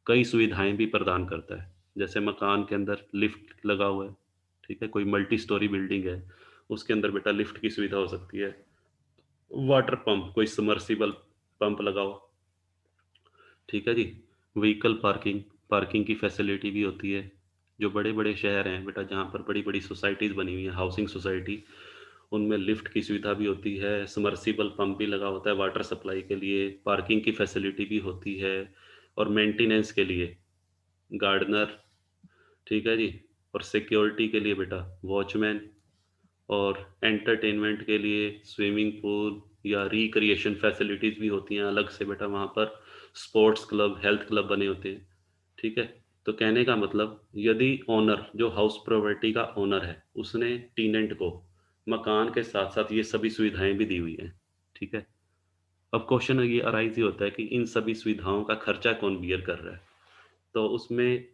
A: कई सुविधाएं भी प्रदान करता है। जैसे मकान के अंदर लिफ्ट लगा हुआ है, ठीक है, कोई मल्टी स्टोरी बिल्डिंग है, उसके अंदर बेटा लिफ्ट की सुविधा हो सकती है। वाटर पंप, कोई समर्सिबल पंप लगाओ। ठीक है जी, व्हीकल पार्किंग, पार्किंग की फैसिलिटी भी होती है। जो बड़े बड़े शहर हैं बेटा, जहाँ पर बड़ी बड़ी सोसाइटीज़ बनी हुई हैं, हाउसिंग सोसाइटी, उनमें लिफ्ट की सुविधा भी होती है, समर्सिबल पंप भी लगा होता है वाटर सप्लाई के लिए, पार्किंग की फैसिलिटी भी होती है, और मेंटेनेंस के लिए गार्डनर। ठीक है जी, और सिक्योरिटी के लिए बेटा वॉचमैन, और एंटरटेनमेंट के लिए स्विमिंग पूल या रिक्रिएशन फैसिलिटीज़ भी होती हैं अलग से बेटा वहाँ पर, स्पोर्ट्स क्लब, हेल्थ क्लब बने होते हैं। ठीक है, तो कहने का मतलब, यदि ओनर जो हाउस प्रॉपर्टी का ओनर है उसने टीनेंट को मकान के साथ साथ ये सभी सुविधाएं भी दी हुई हैं। ठीक है, अब क्वेश्चन ये अराइज ही होता है कि इन सभी सुविधाओं का खर्चा कौन बियर कर रहा है? तो उसमें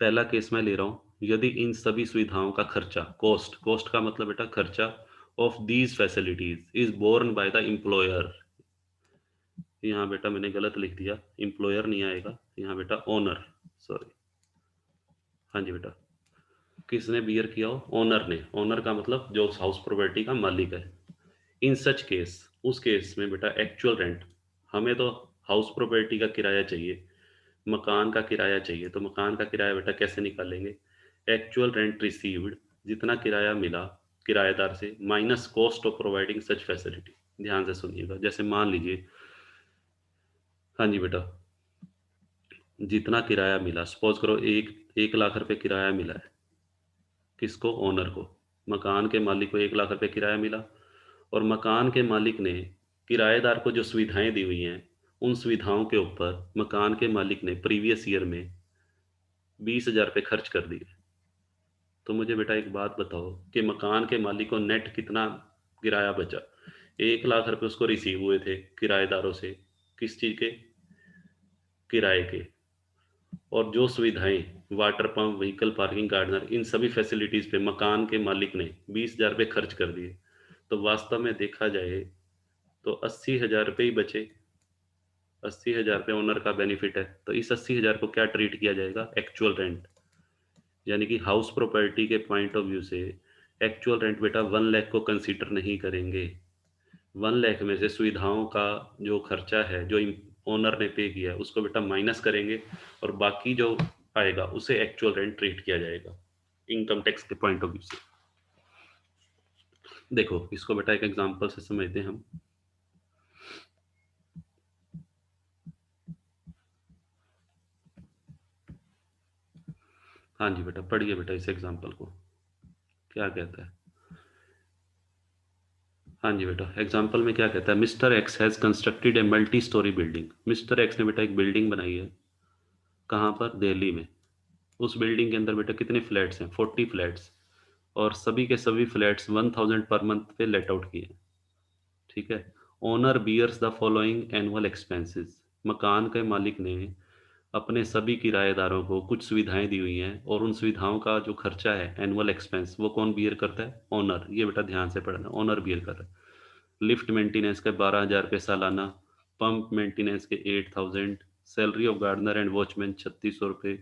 A: पहला केस मैं ले रहा हूँ, यदि इन सभी सुविधाओं का खर्चा, कॉस्ट, कॉस्ट का मतलब बेटा खर्चा, of these facilities is borne by the employer. यहाँ बेटा मैंने गलत लिख दिया, एम्प्लॉयर नहीं आएगा यहाँ बेटा, ओनर, सॉरी। हाँ जी बेटा, किसने बियर किया हो? ओनर ने। ओनर का मतलब जो उस हाउस प्रॉपर्टी का मालिक है। इन सच केस, उस केस में बेटा एक्चुअल रेंट, हमें तो हाउस प्रॉपर्टी का किराया चाहिए, मकान का किराया चाहिए, तो मकान का किराया बेटा कैसे निकालेंगे? एक्चुअल रेंट रिसीव्ड, जितना किराया मिला किराएदार से, minus cost of providing such facility. ध्यान से सुनिएगा, जैसे मान लीजिए, हाँ जी बेटा, जितना किराया मिला, सपोज करो 1 लाख रुपए किराया मिला है। किसको? ओनर को। मकान के मालिक को 1 लाख रुपए किराया मिला, और मकान के मालिक ने किराएदार को जो सुविधाएं दी हुई हैं, उन सुविधाओं के ऊपर मकान के मालिक ने प्रीवियस ईयर में 20,000 रुपये खर्च कर दिए। तो मुझे बेटा एक बात बताओ कि मकान के मालिक को नेट कितना किराया बचा? 1 लाख रुपए उसको रिसीव हुए थे किराएदारों से, किस चीज़ के? किराए के। और जो सुविधाएं, water pump, vehicle parking, gardener, इन सभी फैसिलिटीज़ पे मकान के मालिक ने 20,000 रुपये खर्च कर दिए। तो वास्तव में देखा जाए तो 80,000 रुपये ही बचे। 80,000 रुपये ओनर का बेनिफिट है, तो इस 80,000 को क्या ट्रीट किया जाएगा? Actual rent. यानी कि हाउस प्रॉपर्टी के पॉइंट ऑफ व्यू से एक्चुअल रेंट बेटा 1 लाख को कंसीडर नहीं करेंगे। 1 लाख में से सुविधाओं का जो खर्चा है, जो ओनर ने पे किया है, उसको बेटा माइनस करेंगे, और बाकी जो आएगा उसे एक्चुअल रेंट ट्रीट किया जाएगा इनकम टैक्स के पॉइंट ऑफ व्यू से। देखो इसको बेटा एक एग्जांपल से समझते हैं हम। हाँ जी बेटा, पढ़िए बेटा इस एग्जांपल को, क्या कहता है। हाँ जी बेटा, एग्जाम्पल में क्या कहता है? Mister x has constructed a multi storey building. Mister x ने बेटा एक बिल्डिंग बनाई है। कहाँ पर? दिल्ली में। उस बिल्डिंग के अंदर बेटा कितने फ्लैट्स हैं? 40 फ्लैट्स। और सभी के सभी फ्लैट्स 1000 पर मंथ पे लेट आउट किए हैं। ठीक है। Owner bears the following annual expenses. मकान के मालिक ने अपने सभी किराएदारों को कुछ सुविधाएं दी हुई हैं, और उन सुविधाओं का जो खर्चा है, एनुअल एक्सपेंस, वो कौन बियर करता है? ओनर। ये बेटा ध्यान से पढ़ना, ओनर बियर कर रहा है। लिफ्ट मेंटेनेंस के 12,000 रुपये सालाना, पंप मेंटेनेंस के 8,000, salary of gardener and watchman 3600 रुपये,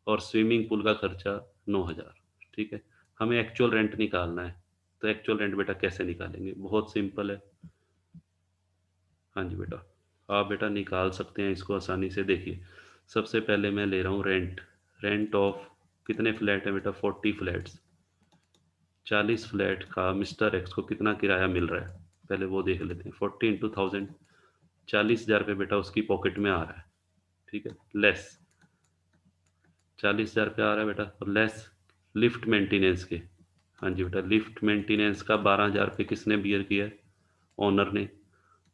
A: और स्विमिंग पूल का खर्चा 9,000। ठीक है। हमें एक्चुअल रेंट निकालना है। तो एक्चुअल रेंट बेटा कैसे निकालेंगे? बहुत सिंपल है। हाँ जी बेटा, आप बेटा निकाल सकते हैं इसको आसानी से। देखिए, सबसे पहले मैं ले रहा हूँ रेंट। रेंट ऑफ कितने फ्लैट है बेटा? 40 फ्लैट्स। 40 फ्लैट का मिस्टर एक्स को कितना किराया मिल रहा है, पहले वो देख लेते हैं। 40 × 1000, 40,000 रुपये बेटा उसकी पॉकेट में आ रहा है। ठीक है। लेस 40,000 रुपये आ रहा है बेटा, और लेस लिफ्ट मेंटेनेंस के। हाँ जी बेटा, लिफ्ट मेंटेनेंस का 12,000 रुपये किसने बियर किया है? ओनर ने।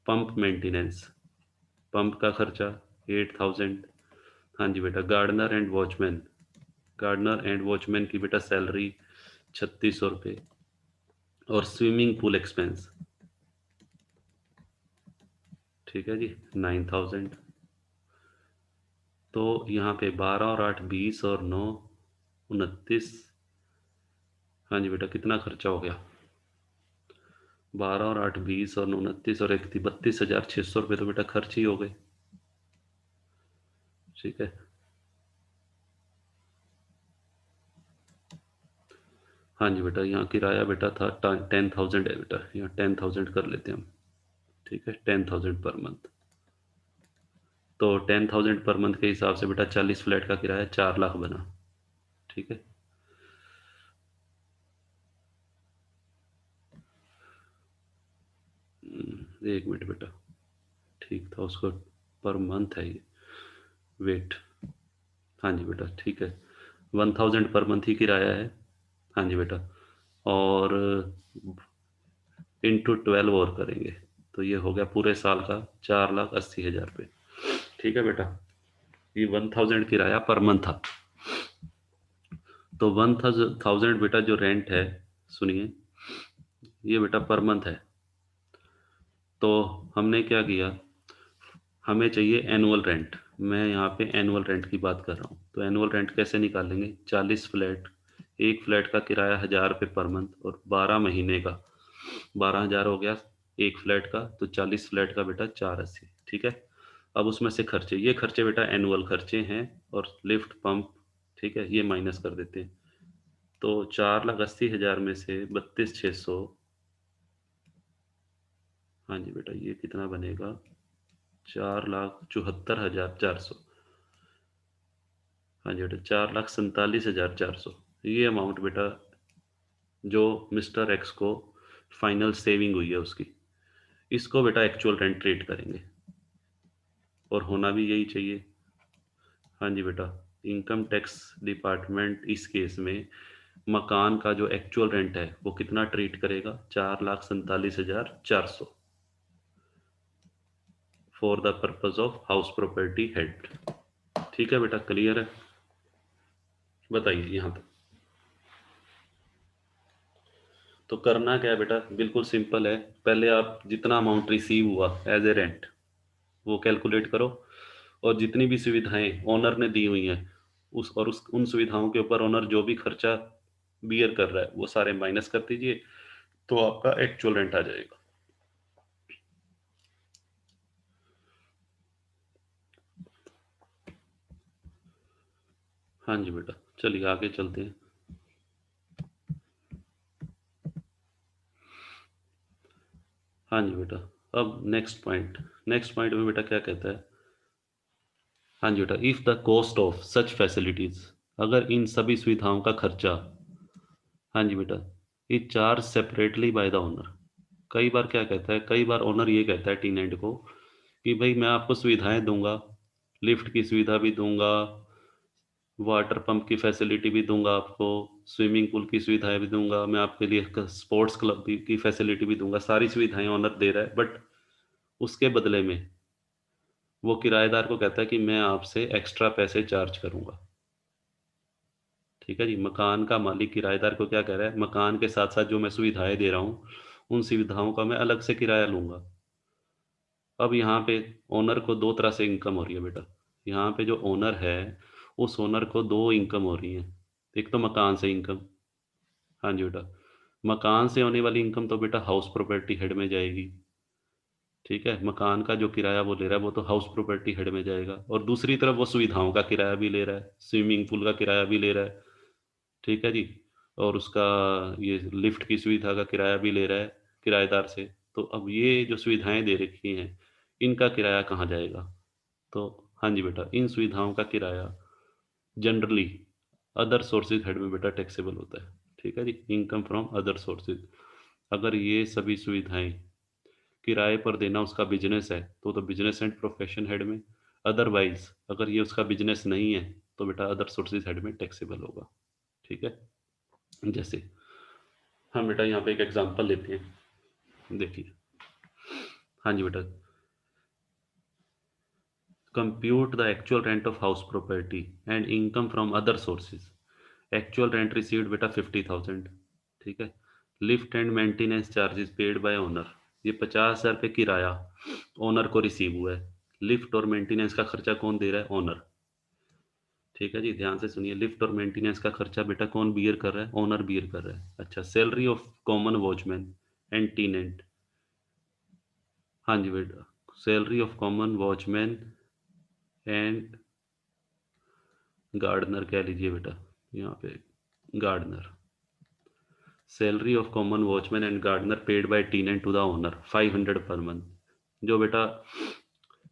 A: पंप मेंटेनेंस, पंप का खर्चा 8,000। हाँ जी बेटा, gardener and watchman, gardener and watchman की बेटा सैलरी 3600 रुपये, और स्विमिंग पूल एक्सपेंस, ठीक है जी, 9,000। तो यहाँ पे 12 और 8 20 और 9 29। हाँ जी बेटा, कितना खर्चा हो गया? 12 और 8 20 और 9 29 और 1 32,600 रुपये तो बेटा खर्च ही हो गए। ठीक है। हाँ जी बेटा, यहाँ किराया बेटा था 10,000 है बेटा, यहाँ 10,000 कर लेते हैं हम। ठीक है, 10,000 पर मंथ। तो 10,000 पर मंथ के हिसाब से बेटा 40 फ्लैट का किराया 4 लाख बना। ठीक है। एक मिनट बेटा, ठीक था उसको, पर मंथ है ये। वेट। हाँ जी बेटा, ठीक है, 1,000 पर मंथ ही किराया है। हाँ जी बेटा, और इंटू 12 और करेंगे तो ये हो गया पूरे साल का 4,80,000 रुपये। ठीक है बेटा, ये 1,000 किराया पर मंथ था। तो 1,000 बेटा जो रेंट है, सुनिए, ये बेटा पर मंथ है। तो हमने क्या किया, हमें चाहिए एनुअल रेंट। मैं यहाँ पे एनुअल रेंट की बात कर रहा हूँ। तो एनुअल रेंट कैसे निकालेंगे? 40 फ्लैट, एक फ्लैट का किराया 1,000 रुपये पर मंथ, और 12 महीने का 12,000 हो गया एक फ्लैट का, तो 40 फ्लैट का बेटा 480। ठीक है। अब उसमें से खर्चे, ये खर्चे बेटा एनुअल खर्चे हैं, और लिफ्ट पंप, ठीक है, ये माइनस कर देते हैं। तो 4,80,000 में से 32,600, हाँ जी बेटा, ये कितना बनेगा? 4,74,400, हाँ जी बेटा, 4,47,400, ये अमाउंट बेटा जो मिस्टर एक्स को फाइनल सेविंग हुई है उसकी, इसको बेटा एक्चुअल रेंट ट्रीट करेंगे, और होना भी यही चाहिए। हाँ जी बेटा, इनकम टैक्स डिपार्टमेंट इस केस में मकान का जो एक्चुअल रेंट है वो कितना ट्रीट करेगा? 4,47,400 for the purpose of house property head. ठीक है बेटा, क्लियर है? बताइए यहाँ तक। तो करना क्या है बेटा, बिल्कुल सिंपल है। पहले आप जितना अमाउंट रिसीव हुआ एज ए रेंट वो कैलकुलेट करो, और जितनी भी सुविधाएं ओनर ने दी हुई हैं उस उन सुविधाओं के ऊपर ओनर जो भी खर्चा बियर कर रहा है वो सारे माइनस कर दीजिए, तो आपका एक्चुअल रेंट आ जाएगा। हाँ जी बेटा, चलिए आगे चलते हैं। हाँ जी बेटा, अब नेक्स्ट पॉइंट में बेटा क्या कहता है? हाँ जी बेटा, if the cost of such facilities, अगर इन सभी सुविधाओं का खर्चा, हाँ जी बेटा, ये charge separately by the owner. कई बार क्या कहता है, कई बार ओनर ये कहता है टीनेंट को कि भाई मैं आपको सुविधाएं दूंगा, लिफ्ट की सुविधा भी दूंगा, वाटर पंप की फैसिलिटी भी दूंगा आपको, स्विमिंग पूल की सुविधाएं भी दूंगा, मैं आपके लिए स्पोर्ट्स क्लब की फैसिलिटी भी दूंगा, सारी सुविधाएं ओनर दे रहा है, बट उसके बदले में वो किराएदार को कहता है कि मैं आपसे एक्स्ट्रा पैसे चार्ज करूंगा। ठीक है जी, मकान का मालिक किराएदार को क्या कह रहा है? मकान के साथ साथ जो मैं सुविधाएं दे रहा हूँ उन सुविधाओं का मैं अलग से किराया लूंगा। अब यहाँ पे ओनर को दो तरह से इनकम हो रही है बेटा। यहाँ पे जो ओनर है उस ओनर को दो इनकम हो रही है। एक तो मकान से इनकम, हाँ जी बेटा, मकान से होने वाली इनकम तो बेटा हाउस प्रॉपर्टी हेड में जाएगी। ठीक है, मकान का जो किराया वो ले रहा है वो तो हाउस प्रॉपर्टी हेड में जाएगा, और दूसरी तरफ वो सुविधाओं का किराया भी ले रहा है, स्विमिंग पूल का किराया भी ले रहा है। ठीक है जी, और उसका ये लिफ्ट की सुविधा का किराया भी ले रहा है किराएदार से। तो अब ये जो सुविधाएं दे रखी हैं इनका किराया कहाँ जाएगा? तो हाँ जी बेटा, इन सुविधाओं का किराया जनरली अदर सोर्सेज हेड में बेटा टैक्सेबल होता है। ठीक है जी, इनकम फ्रॉम अदर सोर्सेज। अगर ये सभी सुविधाएं किराए पर देना उसका बिजनेस है तो बिजनेस एंड प्रोफेशन हेड में, अदरवाइज अगर ये उसका बिजनेस नहीं है तो बेटा अदर सोर्सेज हेड में टैक्सेबल होगा। ठीक है, जैसे हम बेटा यहाँ पे एक एग्जांपल लेते हैं, देखिए। हाँ जी बेटा, compute the actual rent of house property and income from other sources. Actual rent received बेटा 50,000। ठीक है, lift and maintenance charges paid by owner, ये 50,000 रुपये किराया ओनर को रिसीव हुआ है। लिफ्ट और मेंटेनेंस का खर्चा कौन दे रहा है? ओनर। ठीक है जी, ध्यान से सुनिए, लिफ्ट और मेंटेनेंस का खर्चा बेटा कौन बियर कर रहा है? ओनर बियर कर रहा है। अच्छा, salary of common watchman and tenant, हाँ जी बेटा, salary of common watchman and gardener कह लीजिए बेटा, यहाँ पे gardener, salary of common watchman and gardener paid by tenant to the owner 500 per month. जो बेटा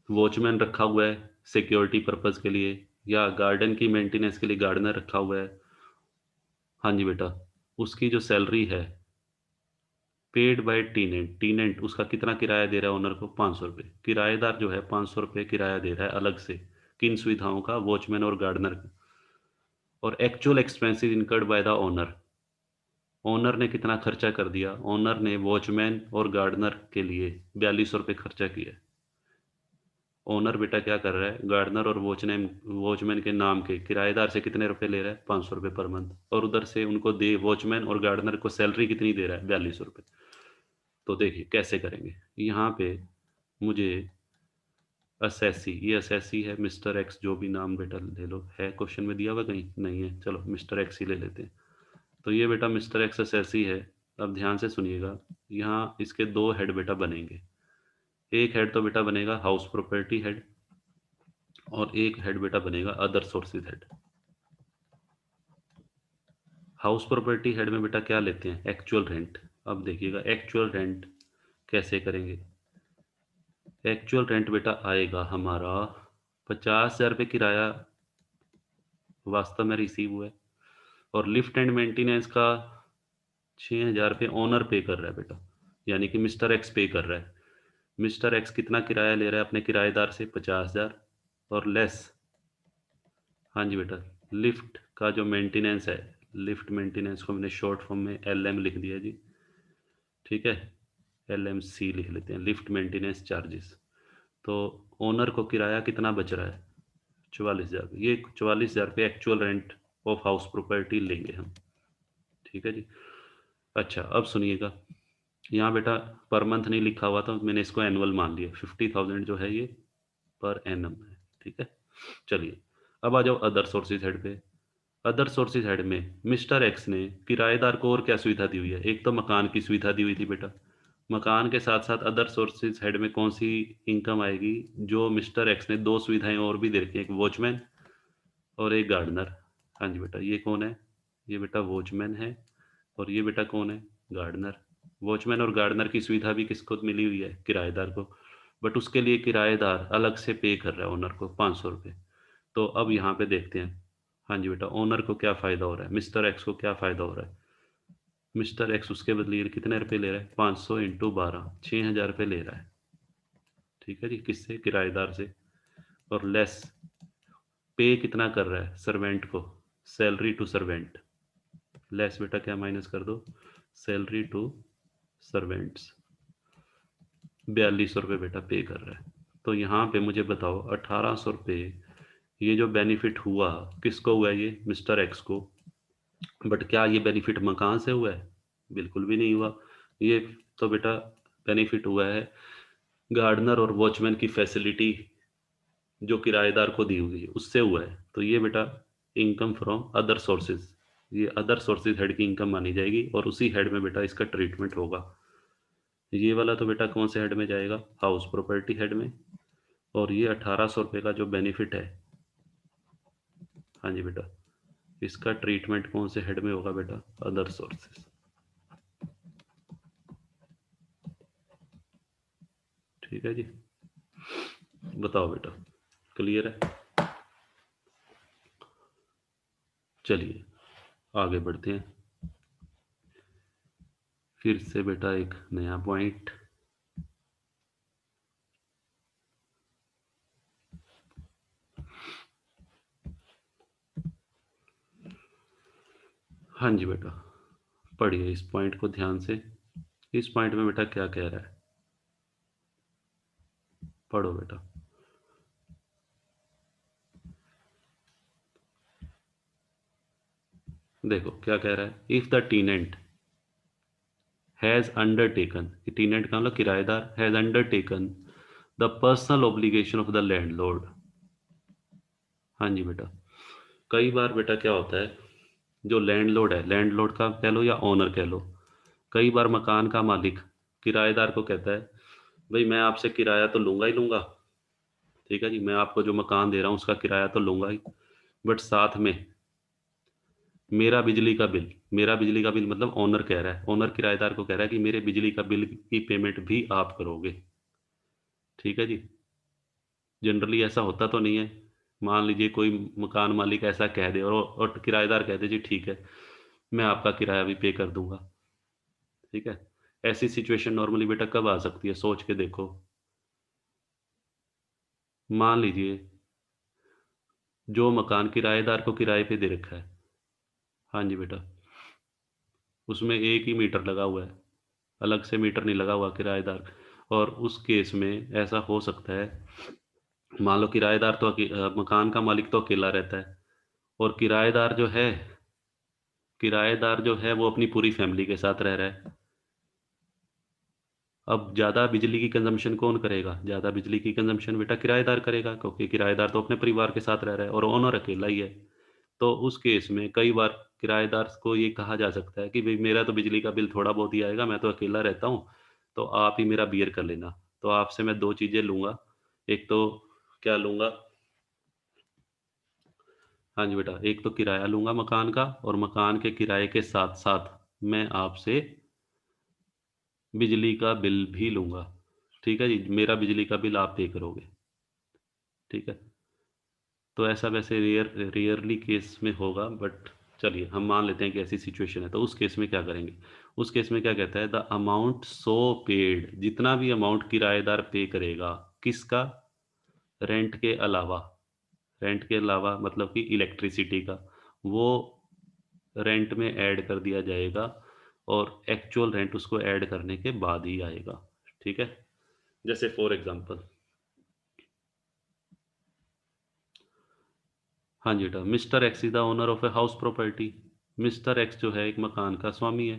A: वॉचमैन रखा हुआ है सिक्योरिटी पर्पज के लिए, या गार्डन की मेंटेनेंस के लिए गार्डनर रखा हुआ है, हाँ जी बेटा, उसकी जो सैलरी है पेड बाय टीनेंट, टीनेंट उसका कितना किराया दे रहा है ओनर को? 500 रुपये। किराएदार जो है 500 रुपये किराया दे रहा है अलग से, किन सुविधाओं का? वॉचमैन और गार्डनर का। और actual expenses incurred by the owner, owner ने कितना खर्चा कर दिया? ओनर ने वॉचमैन और गार्डनर के लिए 4200 रुपये खर्चा किया। ओनर बेटा क्या कर रहा है? गार्डनर और वॉचमैन वॉचमैन के नाम के किराएदार से कितने रुपए ले रहा है? 500 रुपये पर मंथ, और उधर से उनको दे वॉचमैन और गार्डनर को सैलरी कितनी दे रहा है? 4200 रुपये। तो देखिए कैसे करेंगे। यहाँ पे मुझे असेसी, ये असेसी है, मिस्टर एक्स जो भी नाम बेटा ले लो, है क्वेश्चन में दिया हुआ कहीं? नहीं है, चलो मिस्टर एक्स ही ले लेते हैं। तो ये बेटा मिस्टर एक्स असेसी है। अब ध्यान से सुनिएगा, यहाँ इसके दो हेड बेटा बनेंगे। एक हेड तो बेटा बनेगा हाउस प्रॉपर्टी हेड, और एक हेड बेटा बनेगा other sources head. House property head में बेटा क्या लेते हैं, एक्चुअल रेंट। अब देखिएगा एक्चुअल रेंट कैसे करेंगे। एक्चुअल रेंट बेटा आएगा हमारा 50,000 रुपये किराया वास्तव में रिसीव हुआ है, और लिफ्ट एंड मेंटेनेंस का 6,000 रुपये ओनर पे कर रहा है बेटा, यानी कि मिस्टर एक्स पे कर रहा है। मिस्टर एक्स कितना किराया ले रहा है अपने किराएदार से, 50,000 और लेस, हाँ जी बेटा, लिफ्ट का जो मेंटेनेंस है, लिफ्ट मेंटेनेंस को मैंने शॉर्ट फॉर्म में LM लिख दिया जी, ठीक है, LMC लिख लेते हैं, लिफ्ट मेंटेनेंस चार्जेस। तो ओनर को किराया कितना बच रहा है, 44,000। ये 44,000 actual rent of house property लेंगे हम, ठीक है जी। अच्छा अब सुनिएगा, यहाँ बेटा पर मंथ नहीं लिखा हुआ था, मैंने इसको एनुअल मान लिया, 50,000 जो है ये पर एनम है, ठीक है। चलिए अब आ जाओ अदर सोर्सेज हेड पे। अदर सोर्सेज हेड में मिस्टर एक्स ने किराएदार को और क्या सुविधा दी हुई है, एक तो मकान की सुविधा दी हुई थी बेटा, मकान के साथ साथ अदर सोर्सेज हेड में कौन सी इनकम आएगी, जो मिस्टर एक्स ने दो सुविधाएं और भी दे रखी हैं, एक वॉचमैन और एक गार्डनर। हाँ जी बेटा, ये कौन है, ये बेटा वॉचमैन है, और ये बेटा कौन है, गार्डनर। वॉचमैन और गार्डनर की सुविधा भी किसको मिली हुई है, किराएदार को, बट उसके लिए किराएदार अलग से पे कर रहा है ओनर को 500 रुपये। तो अब यहाँ पे देखते हैं, हाँ जी बेटा, ओनर को क्या फ़ायदा हो रहा है, मिस्टर एक्स को क्या फ़ायदा हो रहा है। मिस्टर एक्स उसके बदले कितने रुपए ले रहा है, 500 इंटू 12, 6,000 रुपये ले रहा है, ठीक है जी, किससे, किराएदार से। और लेस पे कितना कर रहा है, सर्वेंट को, सैलरी टू सर्वेंट। लेस बेटा क्या माइनस कर दो, सैलरी टू सर्वेंट्स, 4200 रुपये बेटा पे कर रहा है। तो यहाँ पे मुझे बताओ 1,800 रुपये ये जो बेनिफिट हुआ, किसको हुआ है, ये मिस्टर एक्स को। बट क्या ये बेनिफिट मकान से हुआ है, बिल्कुल भी नहीं हुआ। ये तो बेटा बेनिफिट हुआ है गार्डनर और वॉचमैन की फैसिलिटी जो किराएदार को दी हुई है उससे हुआ है। तो ये बेटा इनकम फ्रॉम अदर सोर्सेज, ये अदर सोर्सेज हेड की इनकम मानी जाएगी, और उसी हेड में बेटा इसका ट्रीटमेंट होगा। ये वाला तो बेटा कौन से हेड में जाएगा, हाउस प्रॉपर्टी हेड में। और ये 1,800 रुपये का जो बेनिफिट है, हाँ जी बेटा, इसका ट्रीटमेंट कौन से हेड में होगा बेटा, अदर सोर्सेज, ठीक है जी। बताओ बेटा, क्लियर है। चलिए आगे बढ़ते हैं, फिर से बेटा एक नया पॉइंट। हाँ जी बेटा, पढ़िए इस पॉइंट को ध्यान से। इस पॉइंट में बेटा क्या कह रहा है, पढ़ो बेटा। देखो क्या कह रहा है, इफ द टीनेंट हैज अंडरटेकन, टीनेंट का मतलब किराएदार, has undertaken the personal obligation of the landlord. हाँ जी बेटा, कई बार बेटा क्या होता है, जो लैंडलॉर्ड है, लैंडलॉर्ड का कह लो या ओनर कह लो, कई बार मकान का मालिक किराएदार को कहता है, भाई मैं आपसे किराया तो लूंगा ही लूंगा, ठीक है जी, मैं आपको जो मकान दे रहा हूँ उसका किराया तो लूंगा ही, बट साथ में मेरा बिजली का बिल, मेरा बिजली का बिल मतलब ओनर कह रहा है, ओनर किराएदार को कह रहा है कि मेरे बिजली का बिल की पेमेंट भी आप करोगे, ठीक है जी। जनरली ऐसा होता तो नहीं है, मान लीजिए कोई मकान मालिक ऐसा कह दे और किराएदार कह दे जी ठीक है, मैं आपका किराया भी पे कर दूंगा, ठीक है। ऐसी सिचुएशन नॉर्मली बेटा कब आ सकती है, सोच के देखो। मान लीजिए जो मकान किराएदार को किराए पे दे रखा है, हाँ जी बेटा, उसमें एक ही मीटर लगा हुआ है, अलग से मीटर नहीं लगा हुआ किराएदार, और उस केस में ऐसा हो सकता है, मान लो किराएदार तो मकान का मालिक तो अकेला रहता है, और किराएदार जो है वो अपनी पूरी फैमिली के साथ रह रहा है। अब ज़्यादा बिजली की कंजम्पशन कौन करेगा, ज़्यादा बिजली की कंजम्पशन बेटा किराएदार करेगा, क्योंकि किराएदार तो अपने परिवार के साथ रह रहा है और ओनर अकेला ही है। तो उस केस में कई बार किराएदार को ये कहा जा सकता है कि भाई मेरा तो बिजली का बिल थोड़ा बहुत ही आएगा, मैं तो अकेला रहता हूँ, तो आप ही मेरा बियर कर लेना। तो आपसे मैं दो चीज़ें लूँगा, एक तो क्या लूँगा, हाँ जी बेटा, एक तो किराया लूँगा मकान का और मकान के किराए के साथ-साथ मैं आपसे बिजली का बिल भी लूँगा। ठीक है जी? मेरा बिजली का बिल आप पे करोगे। ठीक है? तो ऐसा वैसे रेयरली केस में होगा, बट चलिए हम मान लेते हैं कि ऐसी सिचुएशन है, तो उस केस में क्या करेंगे? उस केस में क्या कहता है, द अमाउंट सो पेड, जितना भी अमाउंट किराएदार पे करेगा, किसका? रेंट के अलावा। रेंट के अलावा मतलब कि इलेक्ट्रिसिटी का, वो रेंट में ऐड कर दिया जाएगा और एक्चुअल रेंट उसको ऐड करने के बाद ही आएगा। ठीक है? जैसे फॉर एग्ज़ाम्पल, हाँ जी बेटा, mister X is the owner of a house property. Mister X जो है एक मकान का स्वामी है,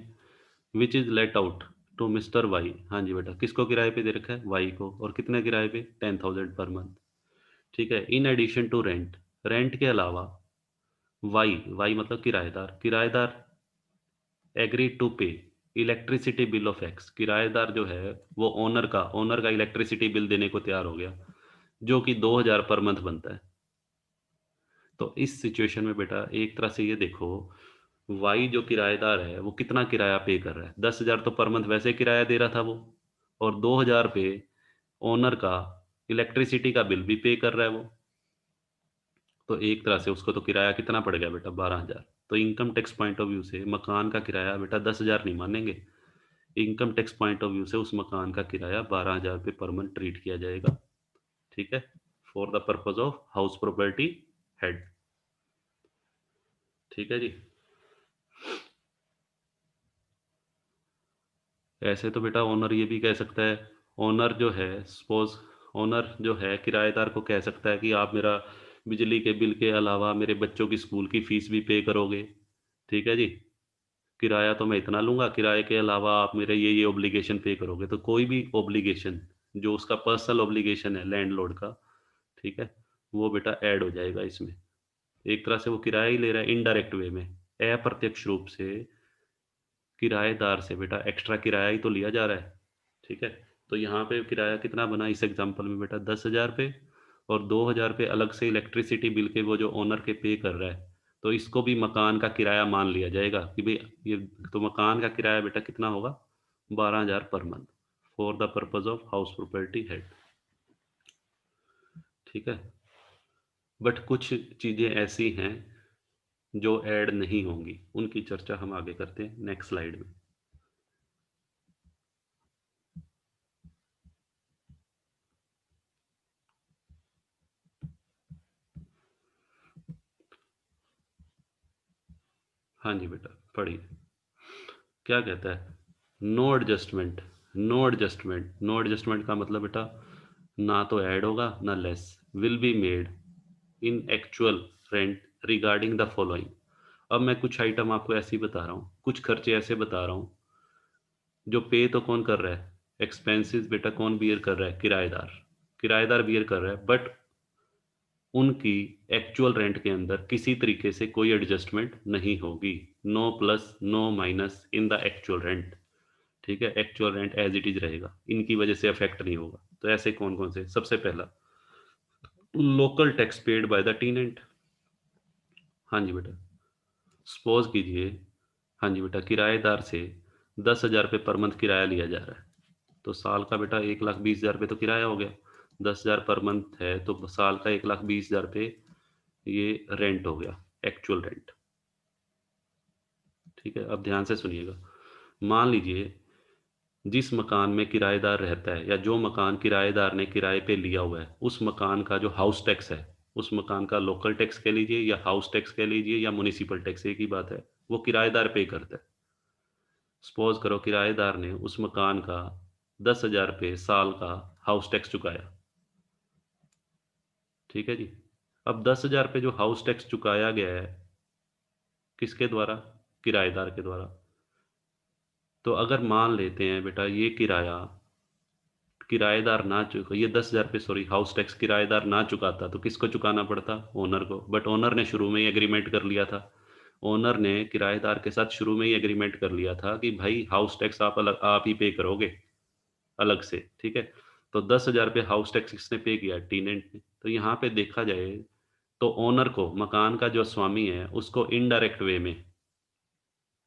A: which is let out to mister Y. हाँ जी बेटा, किसको किराए पे दे रखा है? वाई को। और कितने किराए पे? 10,000 पर मंथ। ठीक है? In addition to rent, rent के अलावा वाई, वाई मतलब किराएदार, किराएदार agreed to pay electricity bill of X. किराएदार जो है वो ओनर का इलेक्ट्रिसिटी बिल देने को तैयार हो गया, जो कि 2,000 पर मंथ बनता है। तो इस सिचुएशन में बेटा एक तरह से ये देखो, वाई जो किराएदार है वो कितना किराया पे कर रहा है? 10,000 तो पर मंथ वैसे किराया दे रहा था वो, और 2,000 पे ओनर का इलेक्ट्रिसिटी का बिल भी पे कर रहा है वो। तो एक तरह से उसको तो किराया कितना पड़ गया बेटा? 12,000। तो income tax point of view से मकान का किराया बेटा 10,000 नहीं मानेंगे। Income tax point of view से उस मकान का किराया 12,000 रुपये पर मंथ ट्रीट किया जाएगा। ठीक है? For the purpose of house property head. ठीक है जी? ऐसे तो बेटा ओनर ये भी कह सकता है, ओनर जो है सपोज़, ओनर जो है किराएदार को कह सकता है कि आप मेरा बिजली के बिल के अलावा मेरे बच्चों की स्कूल की फ़ीस भी पे करोगे। ठीक है जी? किराया तो मैं इतना लूँगा, किराए के अलावा आप मेरे ये ऑब्लिगेशन पे करोगे। तो कोई भी ऑब्लिगेशन जो उसका पर्सनल ऑब्लिगेशन है लैंडलॉर्ड का, ठीक है? वो बेटा ऐड हो जाएगा इसमें। एक तरह से वो किराया ही ले रहा है इनडायरेक्ट वे में। अप्रत्यक्ष रूप से किराएदार से बेटा एक्स्ट्रा किराया ही तो लिया जा रहा है। ठीक है? तो यहाँ पे किराया कितना बना इस एग्ज़ाम्पल में बेटा? 10,000 रुपए, और 2,000 रुपए अलग से इलेक्ट्रिसिटी बिल के वो जो ओनर के पे कर रहा है। तो इसको भी मकान का किराया मान लिया जाएगा कि भई ये, तो मकान का किराया बेटा कितना होगा? 12,000 per month for the purpose of house property head. ठीक है? बट कुछ चीज़ें ऐसी हैं जो ऐड नहीं होंगी, उनकी चर्चा हम आगे करते हैं नेक्स्ट स्लाइड में। हाँ जी बेटा, पढ़िए। क्या कहता है? No adjustment, no adjustment, no adjustment का मतलब बेटा ना तो ऐड होगा ना less, will be made in actual rent regarding the following. अब मैं कुछ आइटम आपको ऐसे ही बता रहा हूँ, कुछ खर्चे ऐसे बता रहा हूँ जो पे तो कौन कर रहा है? एक्सपेंसेस बेटा कौन बियर कर रहा है? किराएदार। किराएदार बियर कर रहा है, बट उनकी एक्चुअल रेंट के अंदर किसी तरीके से कोई एडजस्टमेंट नहीं होगी। No plus no minus in the actual rent. ठीक है? Actual rent as it is रहेगा, इनकी वजह से अफेक्ट नहीं होगा। तो ऐसे कौन कौन से? सबसे पहला, local tax paid by the टीनेंट। हाँ जी बेटा, सपोज कीजिए, हाँ जी बेटा, किराएदार से 10,000 रुपये पर मंथ किराया लिया जा रहा है, तो साल का बेटा 1,20,000 रुपये तो किराया हो गया। 10,000 पर मंथ है तो साल का 1,20,000 रुपये ये रेंट हो गया, एक्चुअल रेंट। ठीक है? अब ध्यान से सुनिएगा। मान लीजिए जिस मकान में किराएदार रहता है या जो मकान किराएदार ने किराए पे लिया हुआ है, उस मकान का जो हाउस टैक्स है, उस मकान का लोकल टैक्स कह लीजिए या हाउस टैक्स कह लीजिए या म्युनिसिपल टैक्स, एक ही बात है, वो किराएदार पे करता है। सपोज करो किराएदार ने उस मकान का 10,000 रुपये साल का हाउस टैक्स चुकाया। ठीक है जी? अब 10,000 रुपये जो हाउस टैक्स चुकाया गया है, किसके द्वारा? किराएदार के द्वारा। तो अगर मान लेते हैं बेटा ये किराया किराएदार ना चुका, ये 10,000 रुपये सॉरी हाउस टैक्स किराएदार ना चुकाता तो किसको चुकाना पड़ता? ओनर को। बट ओनर ने शुरू में ही एग्रीमेंट कर लिया था। ओनर ने किराएदार के साथ शुरू में ही एग्रीमेंट कर लिया था कि भाई हाउस टैक्स आप ही पे करोगे अलग से। ठीक है? तो 10,000 रुपये हाउस टैक्स किसने पे किया? टीनेंट ने। तो यहाँ पे देखा जाए तो ओनर को, मकान का जो स्वामी है, उसको इनडायरेक्ट वे में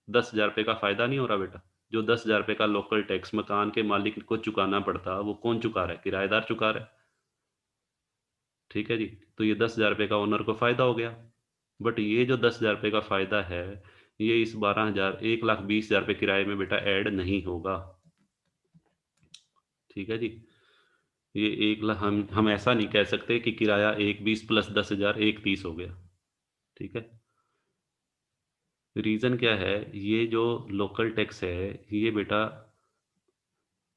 A: 10,000 रुपए का फ़ायदा नहीं हो रहा बेटा? जो 10,000 रुपए का लोकल टैक्स मकान के मालिक को चुकाना पड़ता, वो कौन चुका रहा है? किराएदार चुका रहा है। ठीक है जी? तो ये 10,000 रुपए का ओनर को फ़ायदा हो गया। बट ये जो 10,000 रुपए का फ़ायदा है, ये इस 12,000 1,20,000 रुपए किराए में बेटा ऐड नहीं होगा। ठीक है जी? ये 1 लाख हम ऐसा नहीं कह सकते कि किराया 1,20 प्लस 10,000 1,30 हो गया। ठीक है? रीज़न क्या है? ये जो लोकल टैक्स है, ये बेटा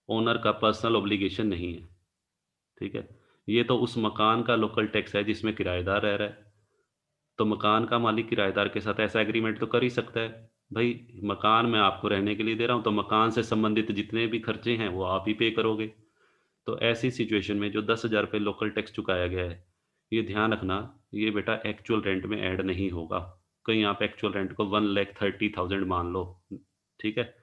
A: ओनर का पर्सनल ऑब्लिगेशन नहीं है। ठीक है? ये तो उस मकान का लोकल टैक्स है जिसमें किराएदार रह रहा है। तो मकान का मालिक किराएदार के साथ ऐसा एग्रीमेंट तो कर ही सकता है। भई मकान मैं आपको रहने के लिए दे रहा हूँ, तो मकान से संबंधित जितने भी खर्चे हैं वो आप ही पे करोगे। तो ऐसी सिचुएशन में जो 10,000 रुपए लोकल टैक्स चुकाया गया है, ये ध्यान रखना, ये बेटा एक्चुअल रेंट में ऐड नहीं होगा। कहीं आप एक्चुअल रेंट को 1,30,000 मान लो, ठीक है?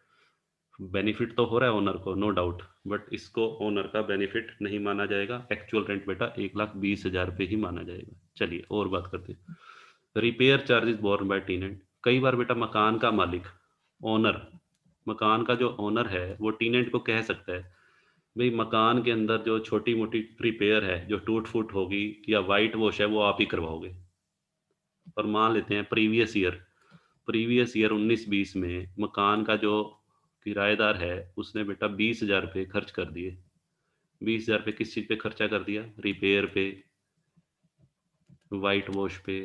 A: बेनिफिट तो हो रहा है ओनर को, नो डाउट, बट इसको ओनर का बेनिफिट नहीं माना जाएगा। एक्चुअल रेंट बेटा 1,20,000 रुपए ही माना जाएगा। चलिए और बात करते हैं। Repair charges borne by tenant. कई बार बेटा मकान का मालिक, ओनर, मकान का जो ओनर है वो टेनेंट को कह सकता है, भाई मकान के अंदर जो छोटी मोटी रिपेयर है, जो टूट फूट होगी या वाइट वॉश है, वो आप ही करवाओगे। और मान लेते हैं प्रीवियस ईयर 19-20 में मकान का जो किराएदार है, उसने बेटा 20,000 रुपये खर्च कर दिए। 20,000 रुपये किस चीज़ पे खर्चा कर दिया? रिपेयर पे, वाइट वॉश पे।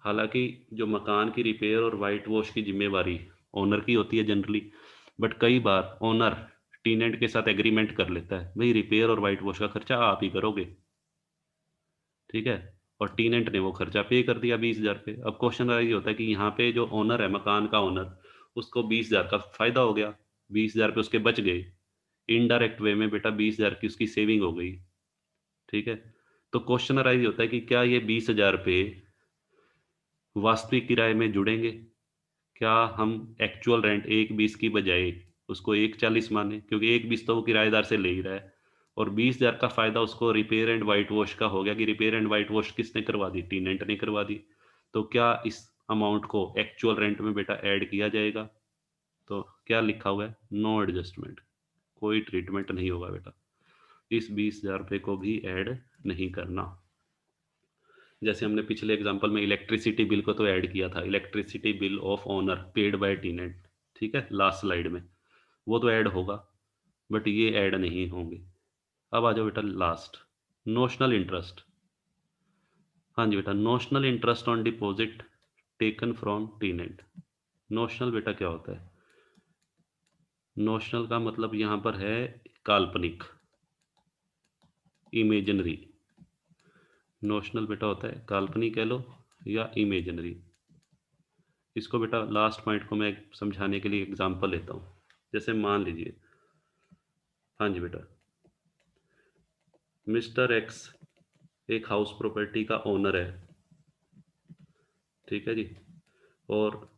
A: हालाँकि जो मकान की रिपेयर और व्हाइट वॉश की ज़िम्मेवारी ओनर की होती है जनरली, बट कई बार ओनर टेनेंट के साथ एग्रीमेंट कर लेता है, भई रिपेयर और व्हाइट वॉश का खर्चा आप ही करोगे, ठीक है? और टेनेंट ने वो खर्चा पे कर दिया 20,000 रुपए। अब क्वेश्चन ये होता है कि यहाँ पे जो ओनर है, मकान का ओनर, उसको 20,000 का फ़ायदा हो गया, 20,000 रुपए उसके बच गए। इनडायरेक्ट वे में बेटा 20,000 की उसकी सेविंग हो गई, ठीक है? तो क्वेश्चन अराइज़ होता है कि क्या ये 20,000 रुपए वास्तविक किराए में जुड़ेंगे? क्या हम एक्चुअल रेंट 1,20 की बजाय उसको 1,40 माने? क्योंकि 1,20 तो वो किराएदार से ले ही रहा है, और 20,000 का फ़ायदा उसको रिपेयर एंड व्हाइट वॉश का हो गया कि रिपेयर एंड व्हाइट वॉश किसने करवा दी? टेनेंट ने करवा दी। तो क्या इस अमाउंट को एक्चुअल रेंट में बेटा ऐड किया जाएगा? तो क्या लिखा हुआ है? नो एडजस्टमेंट, कोई ट्रीटमेंट नहीं होगा बेटा। इस 20,000 रुपए को भी ऐड नहीं करना। जैसे हमने पिछले एग्जांपल में इलेक्ट्रिसिटी बिल को तो ऐड किया था, electricity bill of owner paid by tenant, ठीक है? लास्ट स्लाइड में, वो तो ऐड होगा, बट ये ऐड नहीं होंगे। अब आ जाओ बेटा लास्ट, नोशनल इंटरेस्ट। हाँ जी बेटा, notional interest on deposit taken from tenant. Notional बेटा क्या होता है? नोशनल का मतलब यहाँ पर है काल्पनिक, इमेजिनरी। नोशनल बेटा होता है काल्पनिक कह लो या इमेजिनरी। इसको बेटा लास्ट पॉइंट को मैं समझाने के लिए एग्जांपल लेता हूँ। जैसे मान लीजिए, हाँ जी बेटा, मिस्टर एक्स एक हाउस प्रॉपर्टी का ओनर है, ठीक है जी, और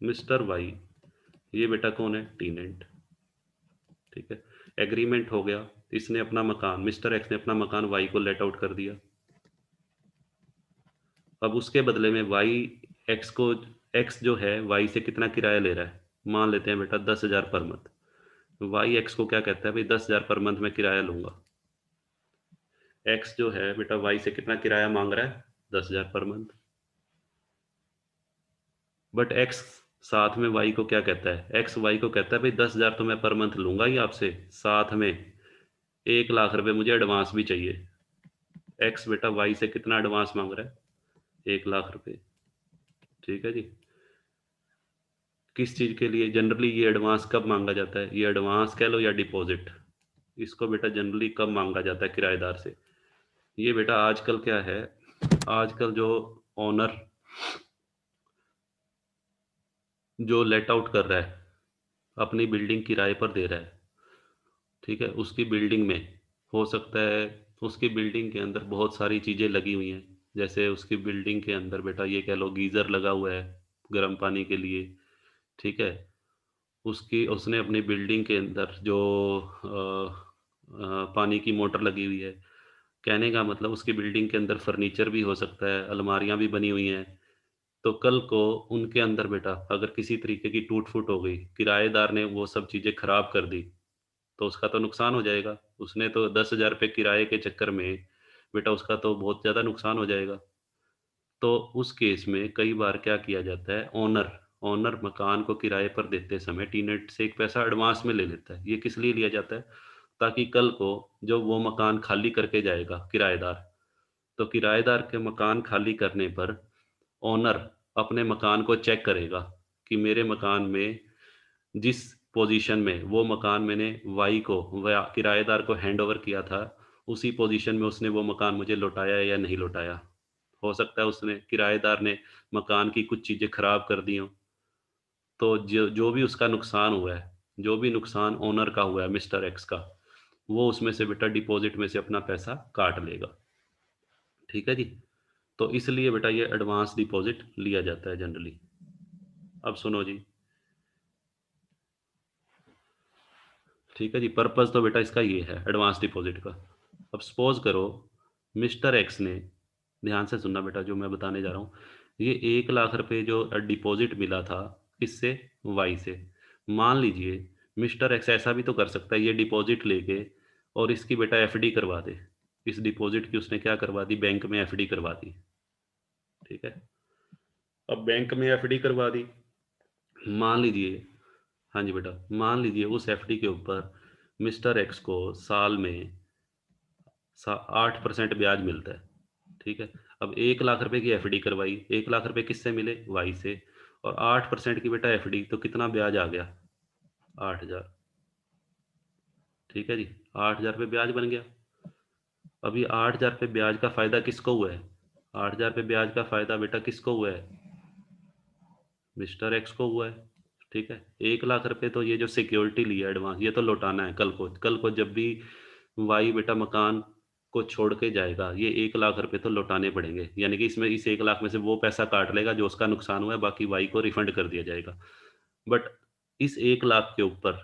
A: मिस्टर वाई, ये बेटा कौन है? टेनेंट, ठीक है? एग्रीमेंट हो गया, इसने अपना मकान, मिस्टर एक्स ने अपना मकान वाई को लेट आउट कर दिया। अब उसके बदले में वाई एक्स को, एक्स जो है वाई से कितना किराया ले रहा है? मान लेते हैं बेटा 10,000 पर मंथ। वाई एक्स को क्या कहता है, भाई 10,000 पर मंथ में किराया लूंगा। एक्स जो है बेटा वाई से कितना किराया मांग रहा है? 10,000 पर मंथ। बट एक्स साथ में वाई को क्या कहता है? एक्स वाई को कहता है, भाई 10,000 तो मैं पर मंथ लूंगा ही आपसे, साथ में 1,00,000 रुपए मुझे एडवांस भी चाहिए। एक्स बेटा वाई से कितना एडवांस मांग रहा है? 1,00,000 रुपए, ठीक है जी। किस चीज़ के लिए जनरली ये एडवांस कब मांगा जाता है? ये एडवांस कह लो या डिपॉजिट, इसको बेटा जनरली कब मांगा जाता है किराएदार से? ये बेटा आजकल क्या है, आजकल जो ओनर जो लेट आउट कर रहा है, अपनी बिल्डिंग किराए पर दे रहा है, ठीक है? उसकी बिल्डिंग में हो सकता है, उसकी बिल्डिंग के अंदर बहुत सारी चीज़ें लगी हुई हैं। जैसे उसकी बिल्डिंग के अंदर बेटा ये कह लो गीज़र लगा हुआ है गर्म पानी के लिए, ठीक है? उसकी उसने अपनी बिल्डिंग के अंदर जो पानी की मोटर लगी हुई है, कहने का मतलब उसकी बिल्डिंग के अंदर फर्नीचर भी हो सकता है, अलमारियाँ भी बनी हुई हैं। तो कल को उनके अंदर बेटा अगर किसी तरीके की टूट-फूट हो गई, किराएदार ने वो सब चीज़ें खराब कर दी, तो उसका तो नुकसान हो जाएगा। उसने तो 10,000 रुपए किराए के चक्कर में बेटा उसका तो बहुत ज़्यादा नुकसान हो जाएगा। तो उस केस में कई बार क्या किया जाता है, ओनर मकान को किराए पर देते समय टीनेंट से एक पैसा एडवांस में ले लेता है। ये किस लिए लिया जाता है? ताकि कल को जब वो मकान खाली करके जाएगा किराएदार, तो किराएदार के मकान खाली करने पर ओनर अपने मकान को चेक करेगा कि मेरे मकान में जिस पोज़ीशन में वो मकान मैंने वाई को वया किराएदार को हैंडओवर किया था, उसी पोज़ीशन में उसने वो मकान मुझे लौटाया या नहीं लौटाया। हो सकता है उसने किराएदार ने मकान की कुछ चीज़ें खराब कर दी हों, तो जो जो भी उसका नुकसान हुआ है, जो भी नुकसान ओनर का हुआ है मिस्टर एक्स का, वो उसमें से बेटा डिपॉज़िट में से अपना पैसा काट लेगा। ठीक है जी? तो इसलिए बेटा ये एडवांस डिपॉज़िट लिया जाता है जनरली। अब सुनो जी, ठीक है जी, पर्पज़ तो बेटा इसका ये है एडवांस डिपॉज़िट का। अब सपोज़ करो मिस्टर एक्स ने, ध्यान से सुनना बेटा जो मैं बताने जा रहा हूँ, ये 1,00,000 रुपए जो डिपॉज़िट मिला था, किससे? वाई से। मान लीजिए मिस्टर एक्स ऐसा भी तो कर सकता है ये डिपॉज़िट लेके और इसकी बेटा एफडी करवा दे। इस डिपॉज़िट की उसने क्या करवा दी? बैंक में एफडी करवा दी, ठीक है? अब बैंक में एफडी करवा दी, मान लीजिए, हाँ जी बेटा, मान लीजिए उस एफडी के ऊपर मिस्टर एक्स को साल में सा 8% ब्याज मिलता है, ठीक है? अब 1,00,000 रुपए की एफडी करवाई, 1,00,000 रुपए किससे मिले? वाई से, और 8% की बेटा एफडी तो कितना ब्याज आ गया? 8,000, ठीक है जी? 8,000 रुपए ब्याज बन गया। अब ये 8,000 रुपए ब्याज का फ़ायदा किसको हुआ है? 8,000 रुपए ब्याज का फ़ायदा बेटा किसको हुआ है? मिस्टर एक्स को हुआ है, ठीक है? 1,00,000 रुपए तो ये जो सिक्योरिटी ली है एडवांस, ये तो लौटाना है कल को। कल को जब भी वाई बेटा मकान को छोड़ के जाएगा, ये 1,00,000 रुपए तो लौटाने पड़ेंगे। यानी कि इसमें इस 1,00,000 में से वो पैसा काट लेगा जो उसका नुकसान हुआ है, बाकी वाई को रिफंड कर दिया जाएगा। बट इस 1,00,000 के ऊपर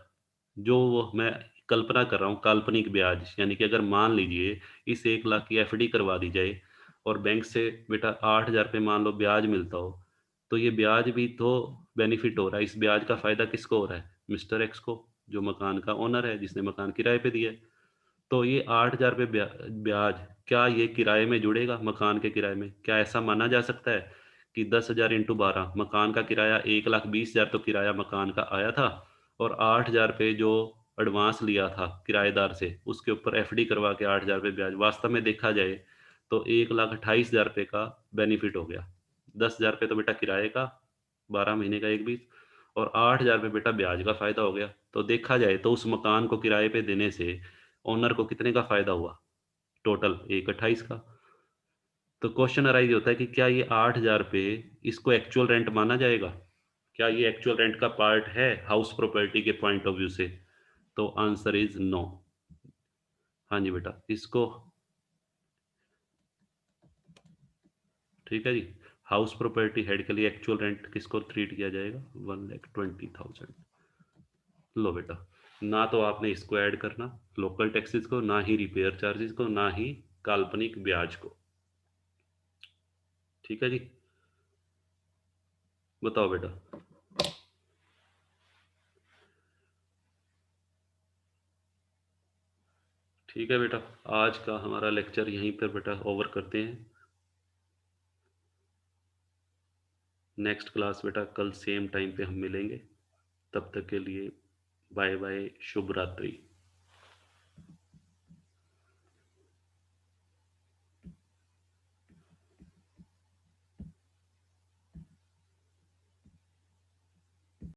A: जो वो मैं कल्पना कर रहा हूँ काल्पनिक ब्याज, यानी कि अगर मान लीजिए इस 1,00,000 की एफडी करवा दी जाए और बैंक से बेटा 8,000 रुपए मान लो ब्याज मिलता हो, तो ये ब्याज भी तो बेनिफिट हो रहा है। इस ब्याज का फ़ायदा किसको हो रहा है? मिस्टर एक्स को, जो मकान का ओनर है, जिसने मकान किराए पे दिया है। तो ये 8,000 रुपए ब्याज, क्या ये किराए में जुड़ेगा, मकान के किराए में? क्या ऐसा माना जा सकता है कि 10,000 इंटू 12 मकान का किराया 1,20,000 तो किराया मकान का आया था और 8,000 रुपए जो एडवांस लिया था किराएदार से, उसके ऊपर एफडी करवा के 8,000 रुपए ब्याज, वास्तव में देखा जाए तो 1,28,000 रुपए का बेनिफिट हो गया। 10,000 रुपए तो बेटा किराए का, 12 महीने का 1/20, और 8,000 रुपए बेटा ब्याज का फ़ायदा हो गया। तो देखा जाए तो उस मकान को किराए पे देने से ओनर को कितने का फ़ायदा हुआ? टोटल 1,28 का। तो क्वेश्चन अराइज़ होता है कि क्या ये 8,000 रुपए इसको एक्चुअल रेंट माना जाएगा? क्या ये एक्चुअल रेंट का पार्ट है हाउस प्रॉपर्टी के पॉइंट ऑफ व्यू से? तो आंसर इज़ नो। हाँ जी बेटा, इसको, ठीक है जी, हाउस प्रॉपर्टी हेड के लिए एक्चुअल रेंट किसको ट्रीट किया जाएगा? 1,20,000। लो बेटा, ना तो आपने इसको ऐड करना, लोकल टैक्सेस को, ना ही रिपेयर चार्जेस को, ना ही काल्पनिक ब्याज को। ठीक है जी? बताओ बेटा। ठीक है बेटा, आज का हमारा लेक्चर यहीं पर बेटा ओवर करते हैं। नेक्स्ट क्लास बेटा कल सेम टाइम पे हम मिलेंगे। तब तक के लिए बाय बाय, शुभ रात्रि।